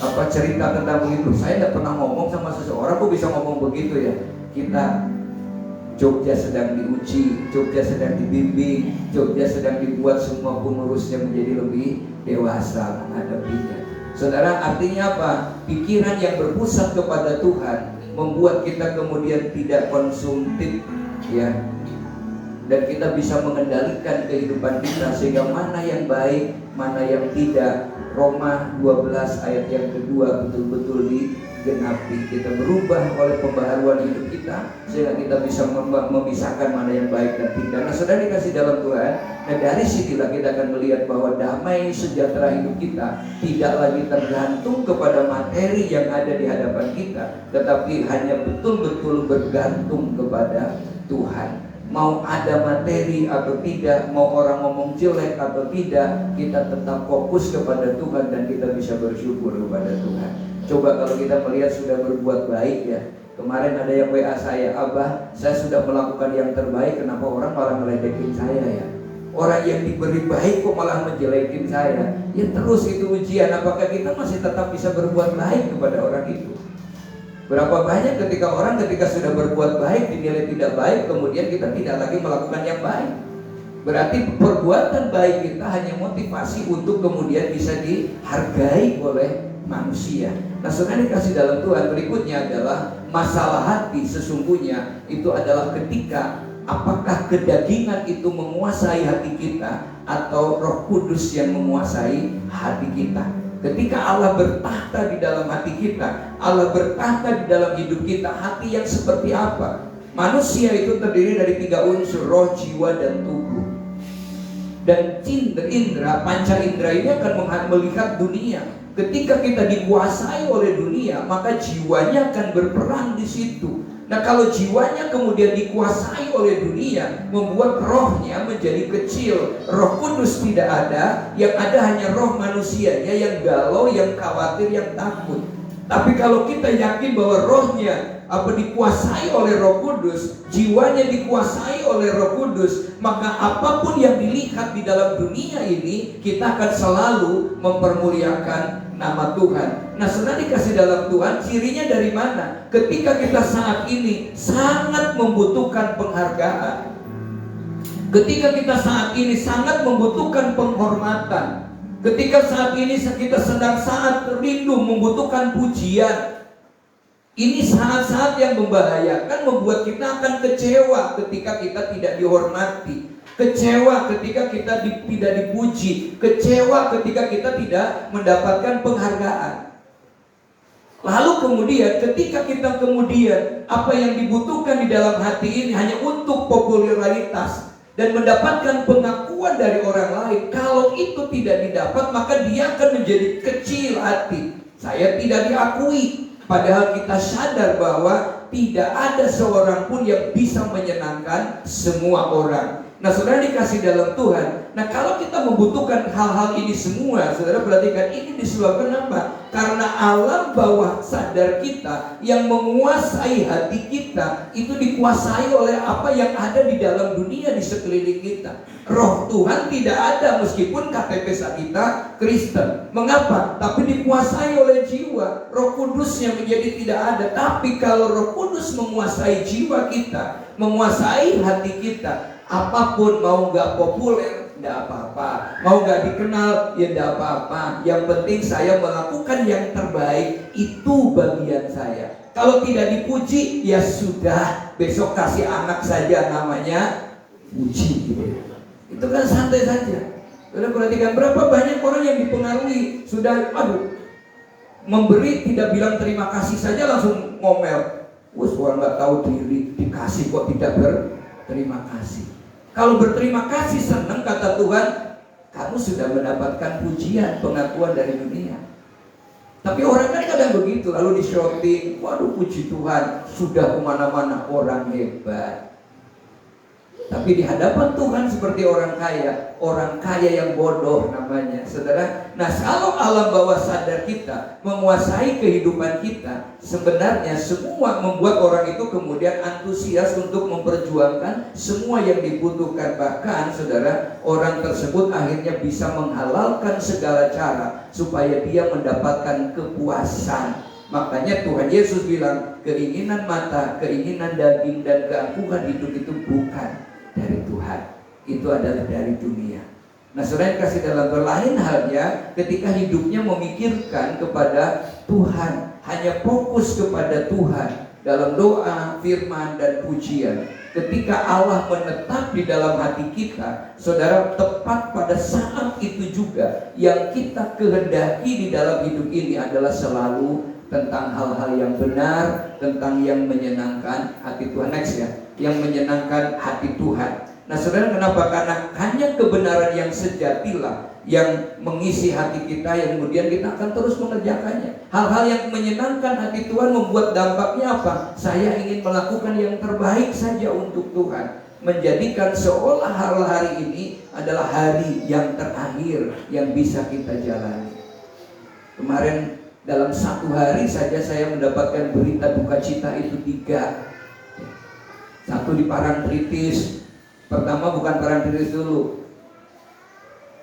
apa cerita tentang begitu. Saya tidak pernah ngomong sama seseorang, kok bisa ngomong begitu ya. Kita Jogja sedang diuji, Jogja sedang dibimbing, Jogja sedang dibuat semua pengurusnya menjadi lebih dewasa menghadapinya. Saudara, artinya apa? Pikiran yang berpusat kepada Tuhan membuat kita kemudian tidak konsumtif, ya. Dan kita bisa mengendalikan kehidupan kita sehingga mana yang baik, mana yang tidak. Roma 12 ayat yang kedua betul-betul digenapi. Kita berubah oleh pembaharuan hidup kita sehingga kita bisa memisahkan mana yang baik dan tidak. Nah, saudara dikasih dalam Tuhan, dan dari sinilah kita akan melihat bahwa damai sejahtera hidup kita tidak lagi tergantung kepada materi yang ada di hadapan kita, tetapi hanya betul-betul bergantung kepada Tuhan. Mau ada materi atau tidak, mau orang ngomong jelek atau tidak, kita tetap fokus kepada Tuhan dan kita bisa bersyukur kepada Tuhan. Coba kalau kita melihat sudah berbuat baik ya. Kemarin ada yang WA saya, Abah, saya sudah melakukan yang terbaik, kenapa orang malah meledekin saya ya? Orang yang diberi baik kok malah menjelekin saya? Ya terus itu ujian, apakah kita masih tetap bisa berbuat baik kepada orang itu? Berapa banyak ketika sudah berbuat baik dinilai tidak baik, kemudian kita tidak lagi melakukan yang baik. Berarti perbuatan baik kita hanya motivasi untuk kemudian bisa dihargai oleh manusia. Nah, saudara dikasih dalam Tuhan, berikutnya adalah masalah hati. Sesungguhnya itu adalah ketika apakah kedagingan itu menguasai hati kita atau Roh Kudus yang menguasai hati kita. Ketika Allah bertahta di dalam hati kita, Allah bertahta di dalam hidup kita, hati yang seperti apa? Manusia itu terdiri dari 3 unsur, roh, jiwa, dan tubuh. Dan indera, panca indera ini akan melihat dunia. Ketika kita dikuasai oleh dunia, maka jiwanya akan berperan di situ. Nah, kalau jiwanya kemudian dikuasai oleh dunia, membuat rohnya menjadi kecil. Roh Kudus tidak ada, yang ada hanya roh manusianya yang galau, yang khawatir, yang takut. Tapi kalau kita yakin bahwa rohnya dikuasai oleh Roh Kudus, jiwanya dikuasai oleh Roh Kudus, maka apapun yang dilihat di dalam dunia ini, kita akan selalu mempermuliakan nama Tuhan. Nah, saudara dikasih dalam Tuhan, cirinya dari mana? Ketika kita saat ini sangat membutuhkan penghargaan, ketika kita saat ini sangat membutuhkan penghormatan, ketika saat ini kita sedang sangat rindu membutuhkan pujian, ini saat-saat yang membahayakan, membuat kita akan kecewa ketika kita tidak dihormati, kecewa ketika kita tidak dipuji, kecewa ketika kita tidak mendapatkan penghargaan. Lalu kemudian ketika kita kemudian apa yang dibutuhkan di dalam hati ini hanya untuk popularitas dan mendapatkan pengakuan dari orang lain, kalau itu tidak didapat, maka dia akan menjadi kecil hati. Saya tidak diakui. Padahal kita sadar bahwa tidak ada seorang pun yang bisa menyenangkan semua orang. Nah, saudara dikasih dalam Tuhan. Nah, kalau kita membutuhkan hal-hal ini semua, saudara perhatikan, ini disebabkan apa? Karena alam bawah sadar kita yang menguasai hati kita itu dikuasai oleh apa yang ada di dalam dunia di sekeliling kita. Roh Tuhan tidak ada meskipun KTP kita Kristen. Mengapa? Tapi dikuasai oleh jiwa. Roh Kudusnya menjadi tidak ada. Tapi kalau Roh Kudus menguasai jiwa kita, menguasai hati kita, apapun, mau gak populer, tidak apa-apa, mau gak dikenal, ya tidak apa-apa. Yang penting saya melakukan yang terbaik, itu bagian saya. Kalau tidak dipuji, ya sudah, besok kasih anak saja namanya puji. Itu kan santai saja. Sudah perhatikan berapa banyak orang yang dipengaruhi, sudah memberi tidak bilang terima kasih saja langsung ngomel. Wah, orang nggak tahu diri, dikasih kok tidak berterima kasih. Kalau berterima kasih senang, kata Tuhan, kamu sudah mendapatkan pujian, pengakuan dari dunia. Tapi orang kan kadang begitu, lalu di shouting, waduh puji Tuhan, sudah kemana-mana orang hebat. Tapi di hadapan Tuhan seperti orang kaya yang bodoh namanya, saudara. Nah, kalau alam bawah sadar kita menguasai kehidupan kita, sebenarnya semua membuat orang itu kemudian antusias untuk memperjuangkan semua yang dibutuhkan. Bahkan, saudara, orang tersebut akhirnya bisa menghalalkan segala cara supaya dia mendapatkan kepuasan. Makanya Tuhan Yesus bilang, keinginan mata, keinginan daging, dan keangkuhan hidup itu bukan dari Tuhan, itu adalah dari dunia. Nah, saudara yang kasih dalam lain halnya ketika hidupnya memikirkan kepada Tuhan, hanya fokus kepada Tuhan dalam doa, firman, dan pujian. Ketika Allah menetap di dalam hati kita, saudara, tepat pada saat itu juga yang kita kehendaki di dalam hidup ini adalah selalu tentang hal-hal yang benar, tentang yang menyenangkan hati Tuhan. Next ya, yang menyenangkan hati Tuhan. Nah, saudara, kenapa? Karena hanya kebenaran yang sejatilah yang mengisi hati kita, yang kemudian kita akan terus mengerjakannya. Hal-hal yang menyenangkan hati Tuhan membuat dampaknya apa? Saya ingin melakukan yang terbaik saja untuk Tuhan, menjadikan seolah hari ini adalah hari yang terakhir yang bisa kita jalani. Kemarin dalam satu hari saja saya mendapatkan berita duka cita itu 3. Satu di Parangtritis. Pertama bukan Parangtritis dulu,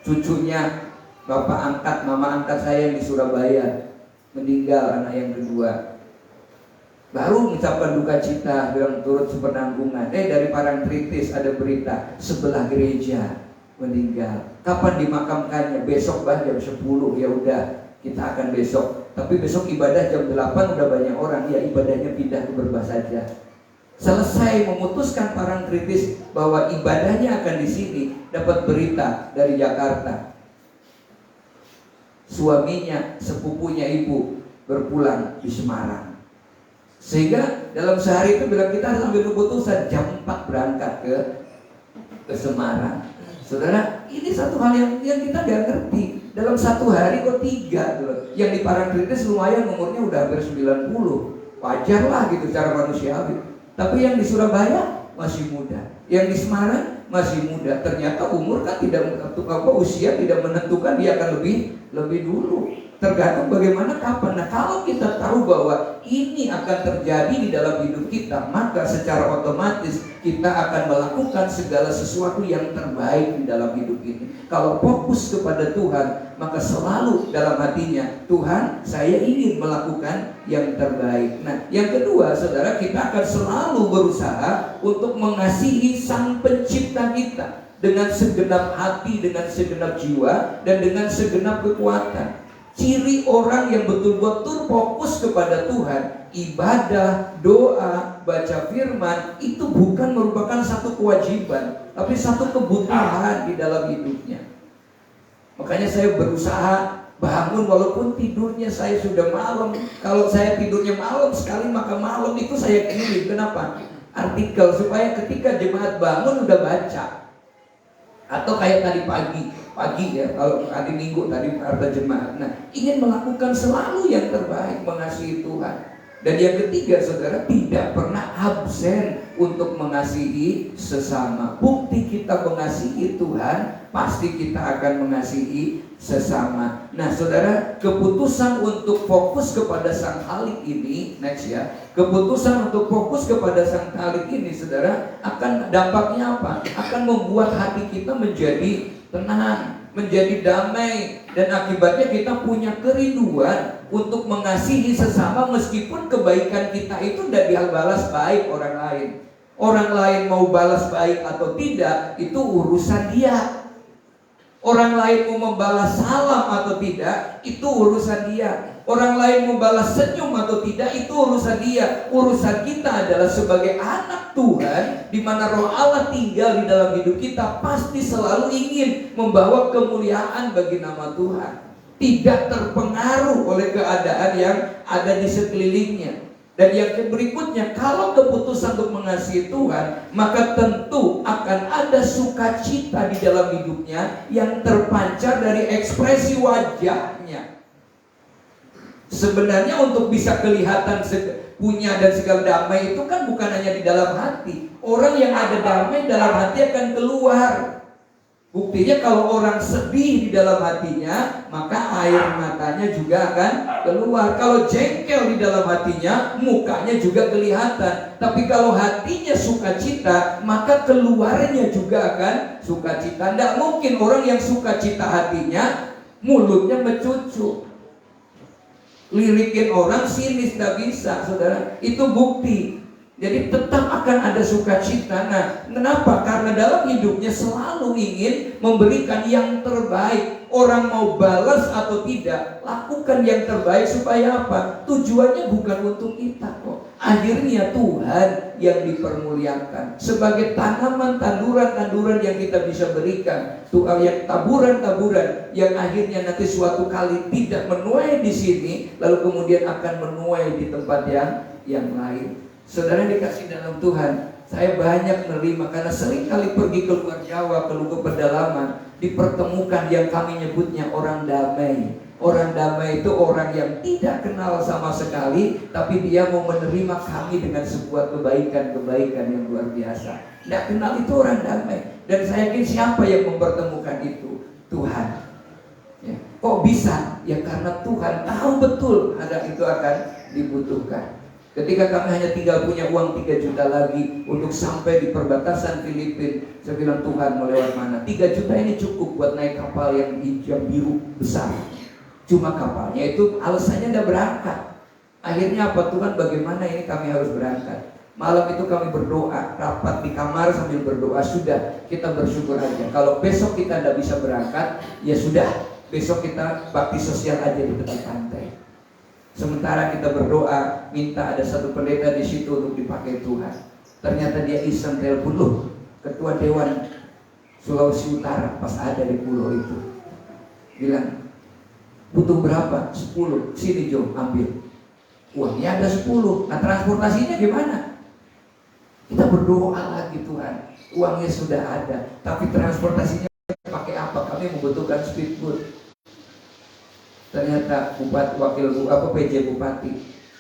cucunya bapak angkat, mama angkat saya yang di Surabaya meninggal, anak yang kedua. Baru mengucapkan duka cita, bilang turut sepenanggungan. Dari Parangtritis ada berita, sebelah gereja meninggal. Kapan dimakamkannya? Besok jam 10. Ya udah, kita akan besok. Tapi besok ibadah jam 8 udah banyak orang. Ya ibadahnya pindah ke Berbah saja. Selesai memutuskan Parangtritis bahwa ibadahnya akan di sini, dapat berita dari Jakarta. Suaminya, sepupunya ibu berpulang di Semarang. Sehingga dalam sehari itu bilang kita harus ambil keputusan jam 4 berangkat ke Semarang. Saudara, ini satu hal yang kita gak ngerti. Dalam satu hari kok 3 tuh. Yang di Parangtritis lumayan umurnya udah hampir 90. Wajar lah gitu secara manusiawi. Tapi yang di Surabaya masih muda. Yang di Semarang masih muda. Ternyata umur kan tidak menentukan, usia tidak menentukan, dia akan lebih dulu. Tergantung bagaimana kapan. Nah, kalau kita tahu bahwa ini akan terjadi di dalam hidup kita, maka secara otomatis kita akan melakukan segala sesuatu yang terbaik di dalam hidup ini. Kalau fokus kepada Tuhan, maka selalu dalam hatinya, Tuhan, saya ingin melakukan yang terbaik. Nah, yang kedua, saudara, kita akan selalu berusaha untuk mengasihi Sang Pencipta kita dengan segenap hati, dengan segenap jiwa, dan dengan segenap kekuatan. Ciri orang yang betul-betul fokus kepada Tuhan, ibadah, doa, baca firman, itu bukan merupakan satu kewajiban, tapi satu kebutuhan di dalam hidupnya. Makanya saya berusaha bangun walaupun tidurnya saya sudah malam. Kalau saya tidurnya malam sekali, maka malam itu saya kirim. Kenapa? Artikel, supaya ketika jemaat bangun udah baca. Atau kayak tadi pagi ya, kalau hari Minggu tadi ada jemaat. Nah, ingin melakukan selalu yang terbaik, mengasihi Tuhan. Dan yang ketiga, saudara, tidak pernah absen untuk mengasihi sesama. Bukti kita mengasihi Tuhan, pasti kita akan mengasihi sesama. Nah, saudara, keputusan untuk fokus kepada Sang Khalik ini, next ya, keputusan untuk fokus kepada Sang Khalik ini, saudara, akan dampaknya apa? Akan membuat hati kita menjadi tenang, menjadi damai, dan akibatnya kita punya kerinduan untuk mengasihi sesama meskipun kebaikan kita itu tidak dibalas baik orang lain. Orang lain mau balas baik atau tidak, itu urusan dia. Orang lain mau membalas salam atau tidak, itu urusan dia. Orang lain mau balas senyum atau tidak, itu urusan dia. Urusan kita adalah sebagai anak Tuhan, di mana Roh Allah tinggal di dalam hidup kita, pasti selalu ingin membawa kemuliaan bagi nama Tuhan. Tidak terpengaruh oleh keadaan yang ada di sekelilingnya. Dan yang berikutnya, kalau keputusan untuk mengasihi Tuhan, maka tentu akan ada sukacita di dalam hidupnya yang terpancar dari ekspresi wajahnya. Sebenarnya untuk bisa kelihatan punya dan segala damai itu kan bukan hanya di dalam hati. Orang yang ada damai dalam hati akan keluar. Buktinya kalau orang sedih di dalam hatinya, maka air matanya juga akan keluar. Kalau jengkel di dalam hatinya, mukanya juga kelihatan. Tapi kalau hatinya sukacita, maka keluarnya juga akan sukacita. Tidak mungkin orang yang sukacita hatinya, mulutnya mencucu. Lirikin orang sinis, tidak bisa, saudara. Itu bukti. Jadi tetap akan ada sukacita. Nah, kenapa? Karena dalam hidupnya selalu ingin memberikan yang terbaik. Orang mau balas atau tidak, lakukan yang terbaik supaya apa? Tujuannya bukan untuk kita kok. Akhirnya Tuhan yang dipermuliakan. Sebagai tanaman, tanduran-tanduran yang kita bisa berikan, yang taburan-taburan yang akhirnya nanti suatu kali tidak menuai di sini, lalu kemudian akan menuai di tempat yang lain. Saudara dikasih dalam Tuhan, saya banyak menerima karena sering kali pergi ke luar Jawa, ke luar pedalaman, dipertemukan yang kami nyebutnya orang damai. Orang damai itu orang yang tidak kenal sama sekali, tapi dia mau menerima kami dengan sebuah kebaikan-kebaikan yang luar biasa. Tidak kenal itu orang damai. Dan saya yakin siapa yang mempertemukan itu? Tuhan. Ya. Kok bisa? Ya karena Tuhan tahu betul ada itu akan dibutuhkan. Ketika kami hanya tinggal punya uang 3 juta lagi untuk sampai di perbatasan Filipina, saya bilang, Tuhan mau lewat mana? 3 juta ini cukup buat naik kapal yang biru besar. Cuma kapalnya itu alasannya udah berangkat. Akhirnya apa? Tuhan, bagaimana ini kami harus berangkat? Malam itu kami berdoa, rapat di kamar sambil berdoa. Sudah, kita bersyukur aja. Kalau besok kita tidak bisa berangkat, ya sudah, besok kita bakti sosial aja di tepi pantai. Sementara kita berdoa, minta ada satu pendeta di situ untuk dipakai Tuhan. Ternyata dia iseng telepon, loh, ketua dewan Sulawesi Utara pas ada di pulau itu. Bilang, butuh berapa? 10. Sini Jo, ambil. Uangnya ada 10. Nah, transportasinya gimana? Kita berdoa lagi, Tuhan, uangnya sudah ada, tapi transportasinya pakai apa? Kami membutuhkan speedboat. Ternyata PJ Bupati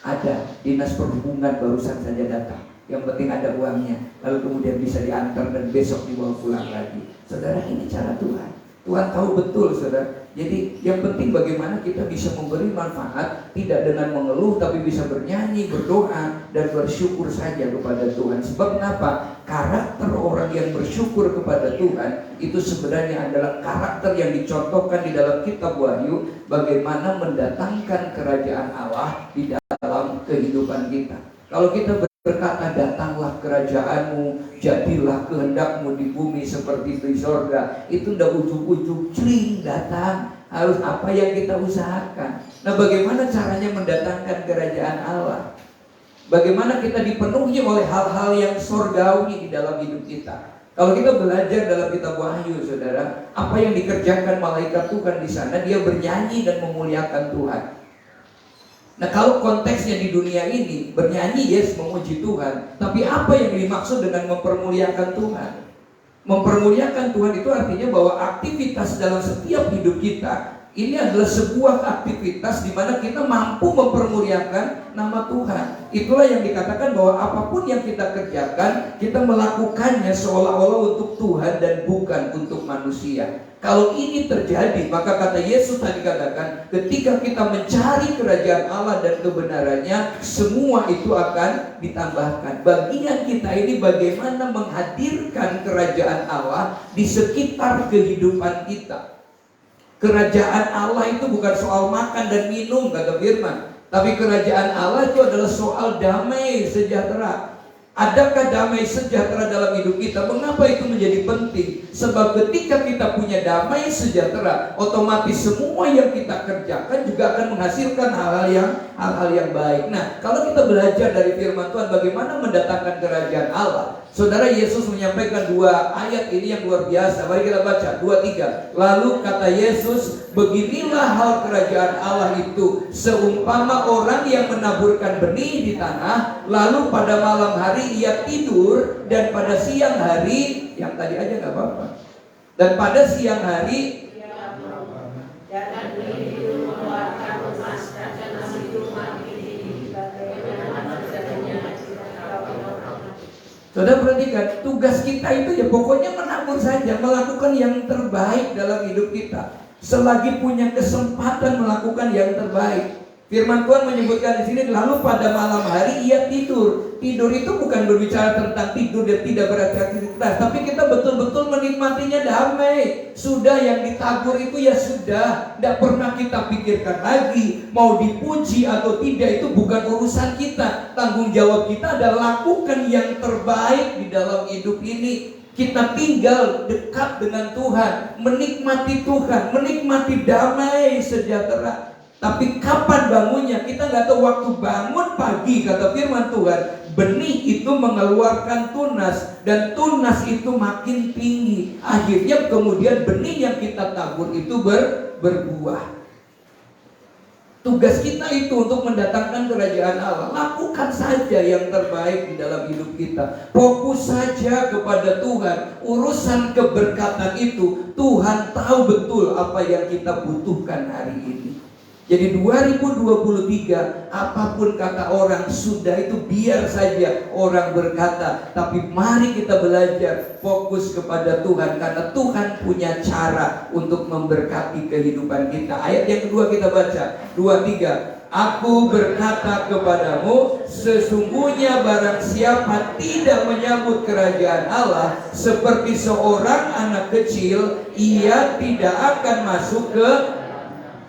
ada, dinas perhubungan barusan saja datang. Yang penting ada uangnya, lalu kemudian bisa diantar dan besok dibawa pulang lagi. Saudara, ini cara Tuhan. Tuhan tahu betul, saudara. Jadi yang penting bagaimana kita bisa memberi manfaat, tidak dengan mengeluh, tapi bisa bernyanyi, berdoa, dan bersyukur saja kepada Tuhan. Sebab kenapa? Karakter orang yang bersyukur kepada Tuhan itu sebenarnya adalah karakter yang dicontohkan di dalam kitab Wahyu, bagaimana mendatangkan kerajaan Allah di dalam kehidupan kita. Kalau kita berkata, datanglah kerajaanmu, jadilah kehendakmu di bumi seperti di sorga, itu udah ujung-ujung cering datang. Harus apa yang kita usahakan. Nah, bagaimana caranya mendatangkan kerajaan Allah? Bagaimana kita dipenuhi oleh hal-hal yang sorgawi di dalam hidup kita? Kalau kita belajar dalam kitab Wahyu, saudara, apa yang dikerjakan malaikat Tuhan di sana, dia bernyanyi dan memuliakan Tuhan. Nah, kalau konteksnya di dunia ini, bernyanyi yes, memuji Tuhan, tapi apa yang dimaksud dengan mempermuliakan Tuhan? Mempermuliakan Tuhan itu artinya bahwa aktivitas dalam setiap hidup kita ini adalah sebuah aktivitas di mana kita mampu mempermuliakan nama Tuhan. Itulah yang dikatakan bahwa apapun yang kita kerjakan, kita melakukannya seolah-olah untuk Tuhan dan bukan untuk manusia. Kalau ini terjadi, maka kata Yesus tadi katakan, ketika kita mencari kerajaan Allah dan kebenarannya, semua itu akan ditambahkan. Bagian kita ini bagaimana menghadirkan kerajaan Allah di sekitar kehidupan kita. Kerajaan Allah itu bukan soal makan dan minum, kata firman, tapi kerajaan Allah itu adalah soal damai sejahtera. Adakah damai sejahtera dalam hidup kita? Mengapa itu menjadi penting? Sebab ketika kita punya damai sejahtera, otomatis semua yang kita kerjakan juga akan menghasilkan hal-hal yang baik. Nah, kalau kita belajar dari firman Tuhan bagaimana mendatangkan kerajaan Allah, saudara, Yesus menyampaikan dua ayat ini yang luar biasa. Mari kita baca 2-3. Lalu kata Yesus, beginilah hal kerajaan Allah itu, seumpama orang yang menaburkan benih di tanah, lalu pada malam hari ia tidur, dan pada siang hari, yang tadi aja nggak apa-apa, dan pada siang hari jangan itu mengeluarkan emas dan nasi rumah ini. Saudara perhatikan, tugas kita itu ya pokoknya menabur saja, melakukan yang terbaik dalam hidup kita. Selagi punya kesempatan melakukan yang terbaik. Firman Tuhan menyebutkan di sini, lalu pada malam hari ia tidur. Tidur itu bukan berbicara tentang tidur dan tidak beraktivitas, tapi kita betul-betul menikmatinya damai. Sudah yang ditabur itu ya sudah, tidak pernah kita pikirkan lagi mau dipuji atau tidak, itu bukan urusan kita. Tanggung jawab kita adalah lakukan yang terbaik di dalam hidup ini. Kita tinggal dekat dengan Tuhan, menikmati Tuhan, menikmati damai sejahtera. Tapi kapan bangunnya? Kita nggak tahu. Waktu bangun pagi, kata firman Tuhan, benih itu mengeluarkan tunas, dan tunas itu makin tinggi. Akhirnya kemudian benih yang kita tabur itu berbuah. Tugas kita itu untuk mendatangkan kerajaan Allah. Lakukan saja yang terbaik di dalam hidup kita. Fokus saja kepada Tuhan. Urusan keberkatan itu, Tuhan tahu betul apa yang kita butuhkan hari ini. Jadi 2023, apapun kata orang, sudah itu biar saja orang berkata. Tapi mari kita belajar fokus kepada Tuhan, karena Tuhan punya cara untuk memberkati kehidupan kita. Ayat yang kedua kita baca, 2-3. Aku berkata kepadamu, sesungguhnya barang siapa tidak menyambut kerajaan Allah seperti seorang anak kecil, ia tidak akan masuk ke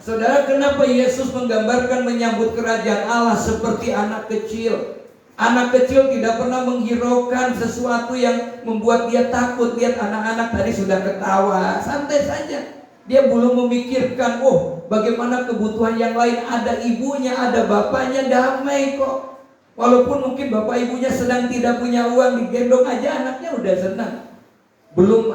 Saudara, kenapa Yesus menggambarkan menyambut kerajaan Allah seperti anak kecil? Anak kecil tidak pernah menghiraukan sesuatu yang membuat dia takut. Lihat anak-anak tadi sudah ketawa, santai saja. Dia belum memikirkan, oh bagaimana kebutuhan yang lain. Ada ibunya, ada bapaknya, damai kok. Walaupun mungkin bapak ibunya sedang tidak punya uang, digendong aja anaknya udah senang. Belum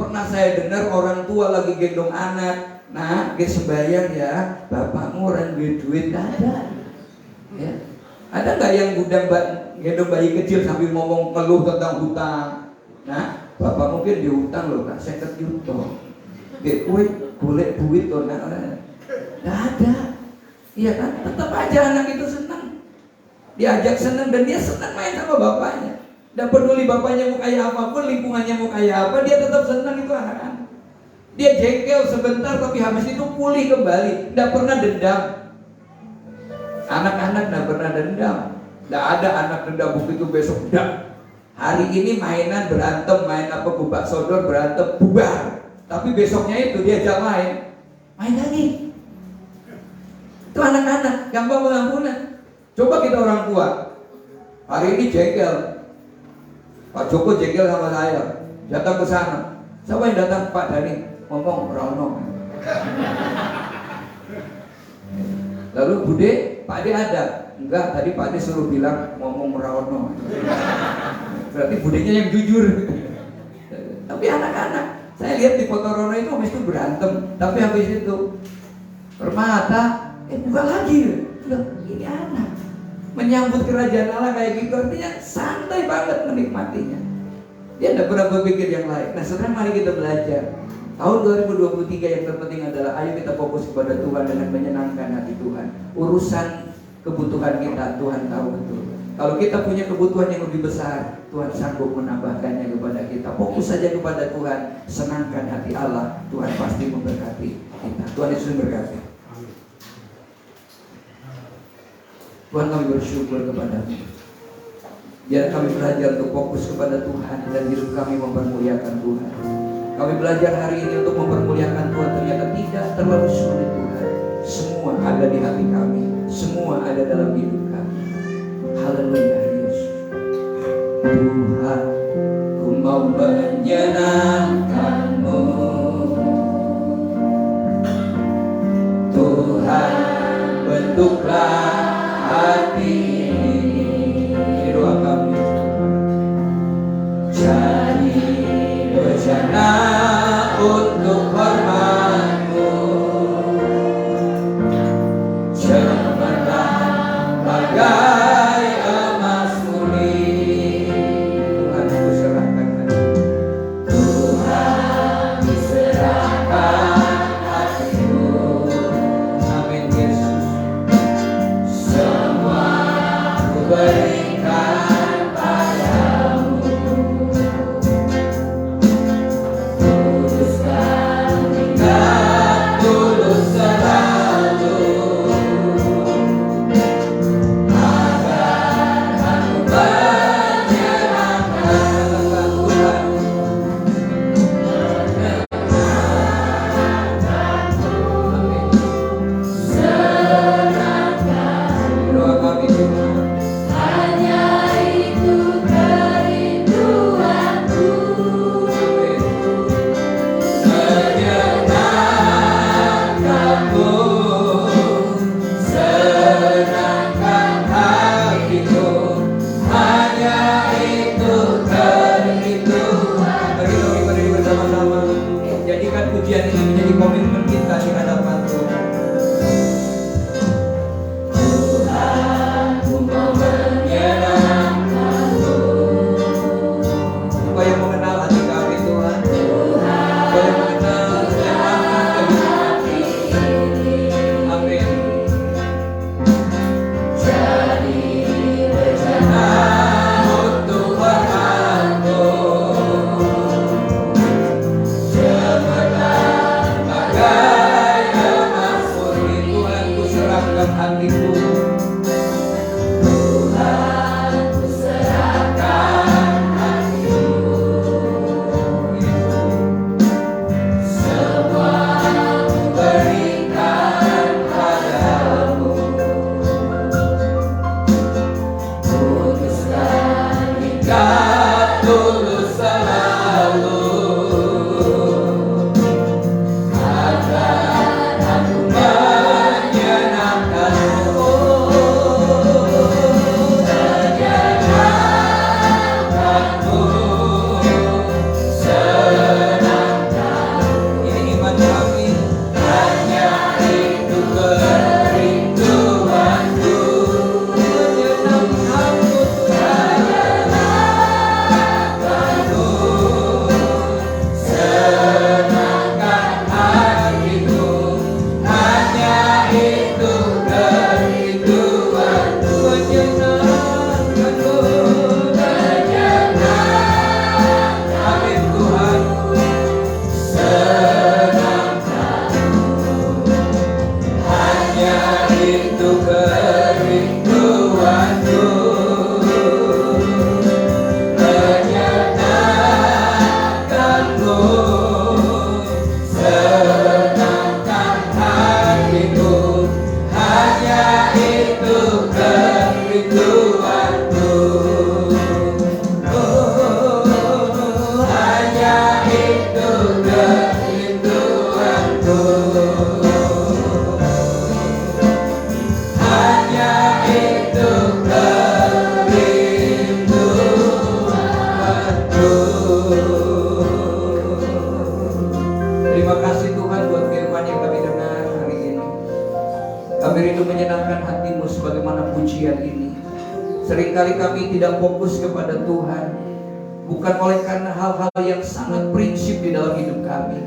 pernah saya dengar orang tua lagi gendong anak. Nah, dia sembahyang ya, bapakmu orang duit ada. Ya. Ada nggak yang gendong bayi kecil sambil ngomong keluh tentang hutang? Nah, bapak mungkin dihutang loh, Kak, 50 juta. Dia boleh duit loh, nggak ada. Iya kan? Tetap aja anak itu senang. Diajak senang dan dia senang main sama bapaknya. Tidak peduli bapaknya mau kayak apapun, lingkungannya mau kayak apa, dia tetap senang itu anak-anak. Dia jengkel sebentar tapi habis itu pulih kembali. Tidak pernah dendam. Anak-anak tidak pernah dendam. Tidak ada anak dendam begitu besok. Tidak. Hari ini mainan berantem, main apa kubak sodor berantem, bubar. Tapi besoknya itu dia ajak main lagi. Itu anak-anak, gampang pengampunan. Coba kita orang tua. Hari ini jengkel. Pak Joko jengkel sama saya. Datang ke sana. Siapa yang datang? Pak Dhani. Ngomong Rono. Lalu Bude, Pak Ade ada? Enggak, tadi Pak Ade suruh bilang ngomong Rono. Berarti Budenya yang jujur. Tapi anak-anak, saya lihat di foto Rono itu habis itu berantem. Tapi habis itu Permata, bukan lagi. Loh, ini anak menyambut kerajaan Allah kayak gitu, artinya santai banget menikmatinya. Dia tidak pernah berpikir yang lain. Nah, sekarang mari kita belajar. Tahun 2023 yang terpenting adalah ayo kita fokus kepada Tuhan dengan menyenangkan hati Tuhan. Urusan kebutuhan kita Tuhan tahu betul. Kalau kita punya kebutuhan yang lebih besar, Tuhan sanggup menambahkannya kepada kita. Fokus saja kepada Tuhan, senangkan hati Allah, Tuhan pasti memberkati kita. Tuhan Yesus memberkati. Tuhan, kami bersyukur kepada-Mu. Biar kami belajar untuk fokus kepada Tuhan dan hidup kami mempermuliakan Tuhan. Kami belajar hari ini untuk mempermuliakan Tuhan, ternyata tidak terlalu sulit Tuhan. Semua ada di hati kami, semua ada dalam hidup kami. Haleluya Yesus. Tuhan, ku mau menyenangkan-Mu. Tuhan, bentuklah hati ini, doa kami. Jadi bejana untuk hormat-Mu, cemerlang bagai emas murni. Tuhan, ku serahkan hati. Tuhan, ku serahkan hatiku. Amin Yesus. Seringkali kami tidak fokus kepada Tuhan, bukan oleh karena hal-hal yang sangat prinsip di dalam hidup kami,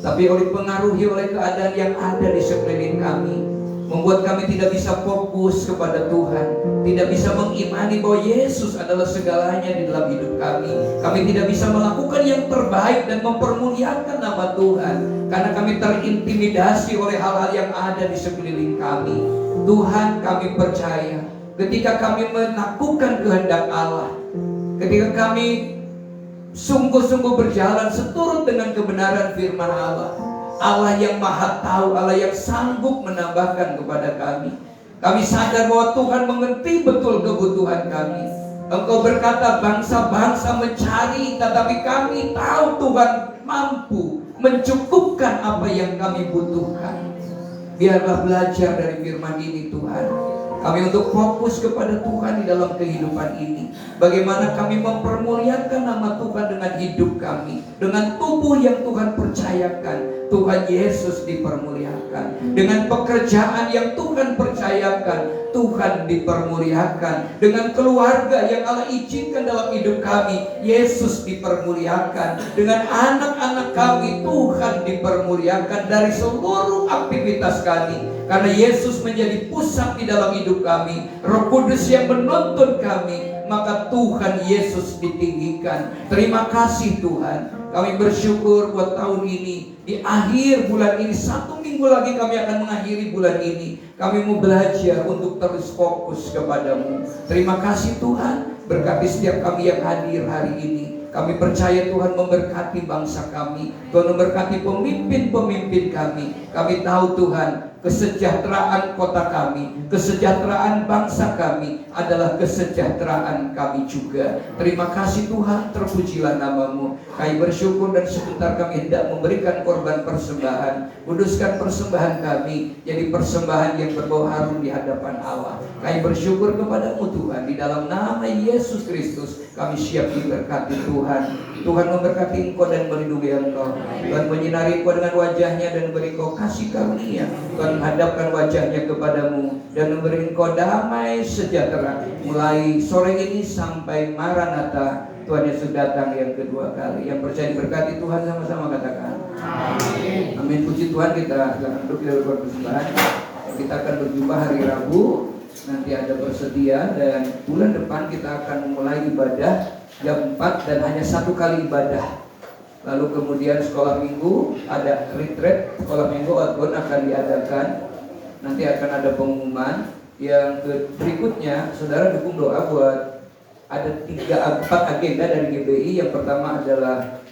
tapi oleh pengaruhi oleh keadaan yang ada di sekeliling kami, membuat kami tidak bisa fokus kepada Tuhan, tidak bisa mengimani bahwa Yesus adalah segalanya di dalam hidup kami. Kami tidak bisa melakukan yang terbaik dan mempermuliakan nama Tuhan, karena kami terintimidasi oleh hal-hal yang ada di sekeliling kami. Tuhan, kami percaya ketika kami melakukan kehendak Allah, ketika kami sungguh-sungguh berjalan seturut dengan kebenaran firman Allah, Allah yang maha tahu, Allah yang sanggup menambahkan kepada kami. Kami sadar bahwa Tuhan mengerti betul kebutuhan kami. Engkau berkata bangsa-bangsa mencari, tetapi kami tahu Tuhan mampu mencukupkan apa yang kami butuhkan. Biarlah belajar dari firman ini Tuhan, kami untuk fokus kepada Tuhan di dalam kehidupan ini. Bagaimana kami mempermuliakan nama Tuhan dengan hidup kami, dengan tubuh yang Tuhan percayakan. Tuhan Yesus dipermuliakan. Dengan pekerjaan yang Tuhan percayakan, Tuhan dipermuliakan. Dengan keluarga yang Allah izinkan dalam hidup kami, Yesus dipermuliakan. Dengan anak-anak kami, Tuhan dipermuliakan. Dari seluruh aktivitas kami, karena Yesus menjadi pusat di dalam hidup kami, Roh Kudus yang menuntun kami, maka Tuhan Yesus ditinggikan. Terima kasih Tuhan. Kami bersyukur buat tahun ini. Di akhir bulan ini, 1 minggu lagi kami akan mengakhiri bulan ini. Kami mau belajar untuk terus fokus kepadamu. Terima kasih Tuhan. Berkati setiap kami yang hadir hari ini. Kami percaya Tuhan memberkati bangsa kami, Tuhan memberkati pemimpin-pemimpin kami. Kami tahu Tuhan, kesejahteraan kota kami, kesejahteraan bangsa kami adalah kesejahteraan kami juga. Terima kasih Tuhan, terpujilah namamu. Kami bersyukur dan sebentar kami hendak memberikan korban persembahan. Kuduskan persembahan kami jadi persembahan yang berbau harum di hadapan Allah. Kami bersyukur kepadamu Tuhan, di dalam nama Yesus Kristus kami siap diberkati Tuhan. Tuhan memberkati engkau dan melindungi engkau. Tuhan menyinari engkau dengan wajahnya dan beri engkau kasih karunia. Tuhan menghadapkan wajahnya kepadamu dan memberi engkau damai sejahtera mulai sore ini sampai Maranatha. Tuhan Yesus datang yang kedua kali. Yang percaya diberkati Tuhan sama-sama katakan amin. Amin. Puji Tuhan. Kita duduk di dalam persembahan. Kita akan berjumpa hari Rabu. Nanti ada bersedia, dan bulan depan kita akan memulai ibadah jam 4 dan hanya 1 kali ibadah. Lalu kemudian sekolah minggu, ada retreat sekolah minggu outbound akan diadakan. Nanti akan ada pengumuman. Yang berikutnya, saudara dukung doa buat ada 4 agenda dari GBI. Yang pertama adalah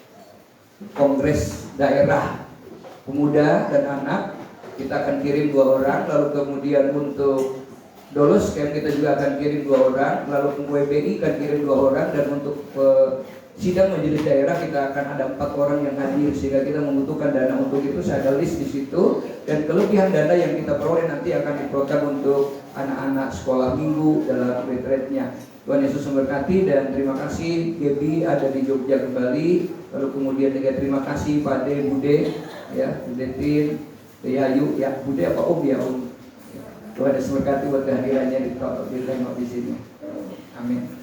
Kongres Daerah Pemuda dan Anak. Kita akan kirim 2 orang. Lalu kemudian untuk Dolos camp kita juga akan kirim 2 orang. Lalu WBI akan kirim 2 orang. Dan untuk sidang majelis daerah kita akan ada 4 orang yang hadir, sehingga kita membutuhkan dana untuk itu. Saya ada list di situ, dan kelebihan dana yang kita peroleh nanti akan diprogram untuk anak-anak sekolah minggu dalam retreatnya. Tuhan Yesus memberkati, dan terima kasih Gaby ada di Jogja kembali. Lalu kemudian juga terima kasih Pak De, Bude, ya, Bude Tin, Yayu, ya, Bude apa Om ya Om. Tuhan Yesus memberkati buat kehadirannya di tengok di sini. Amin.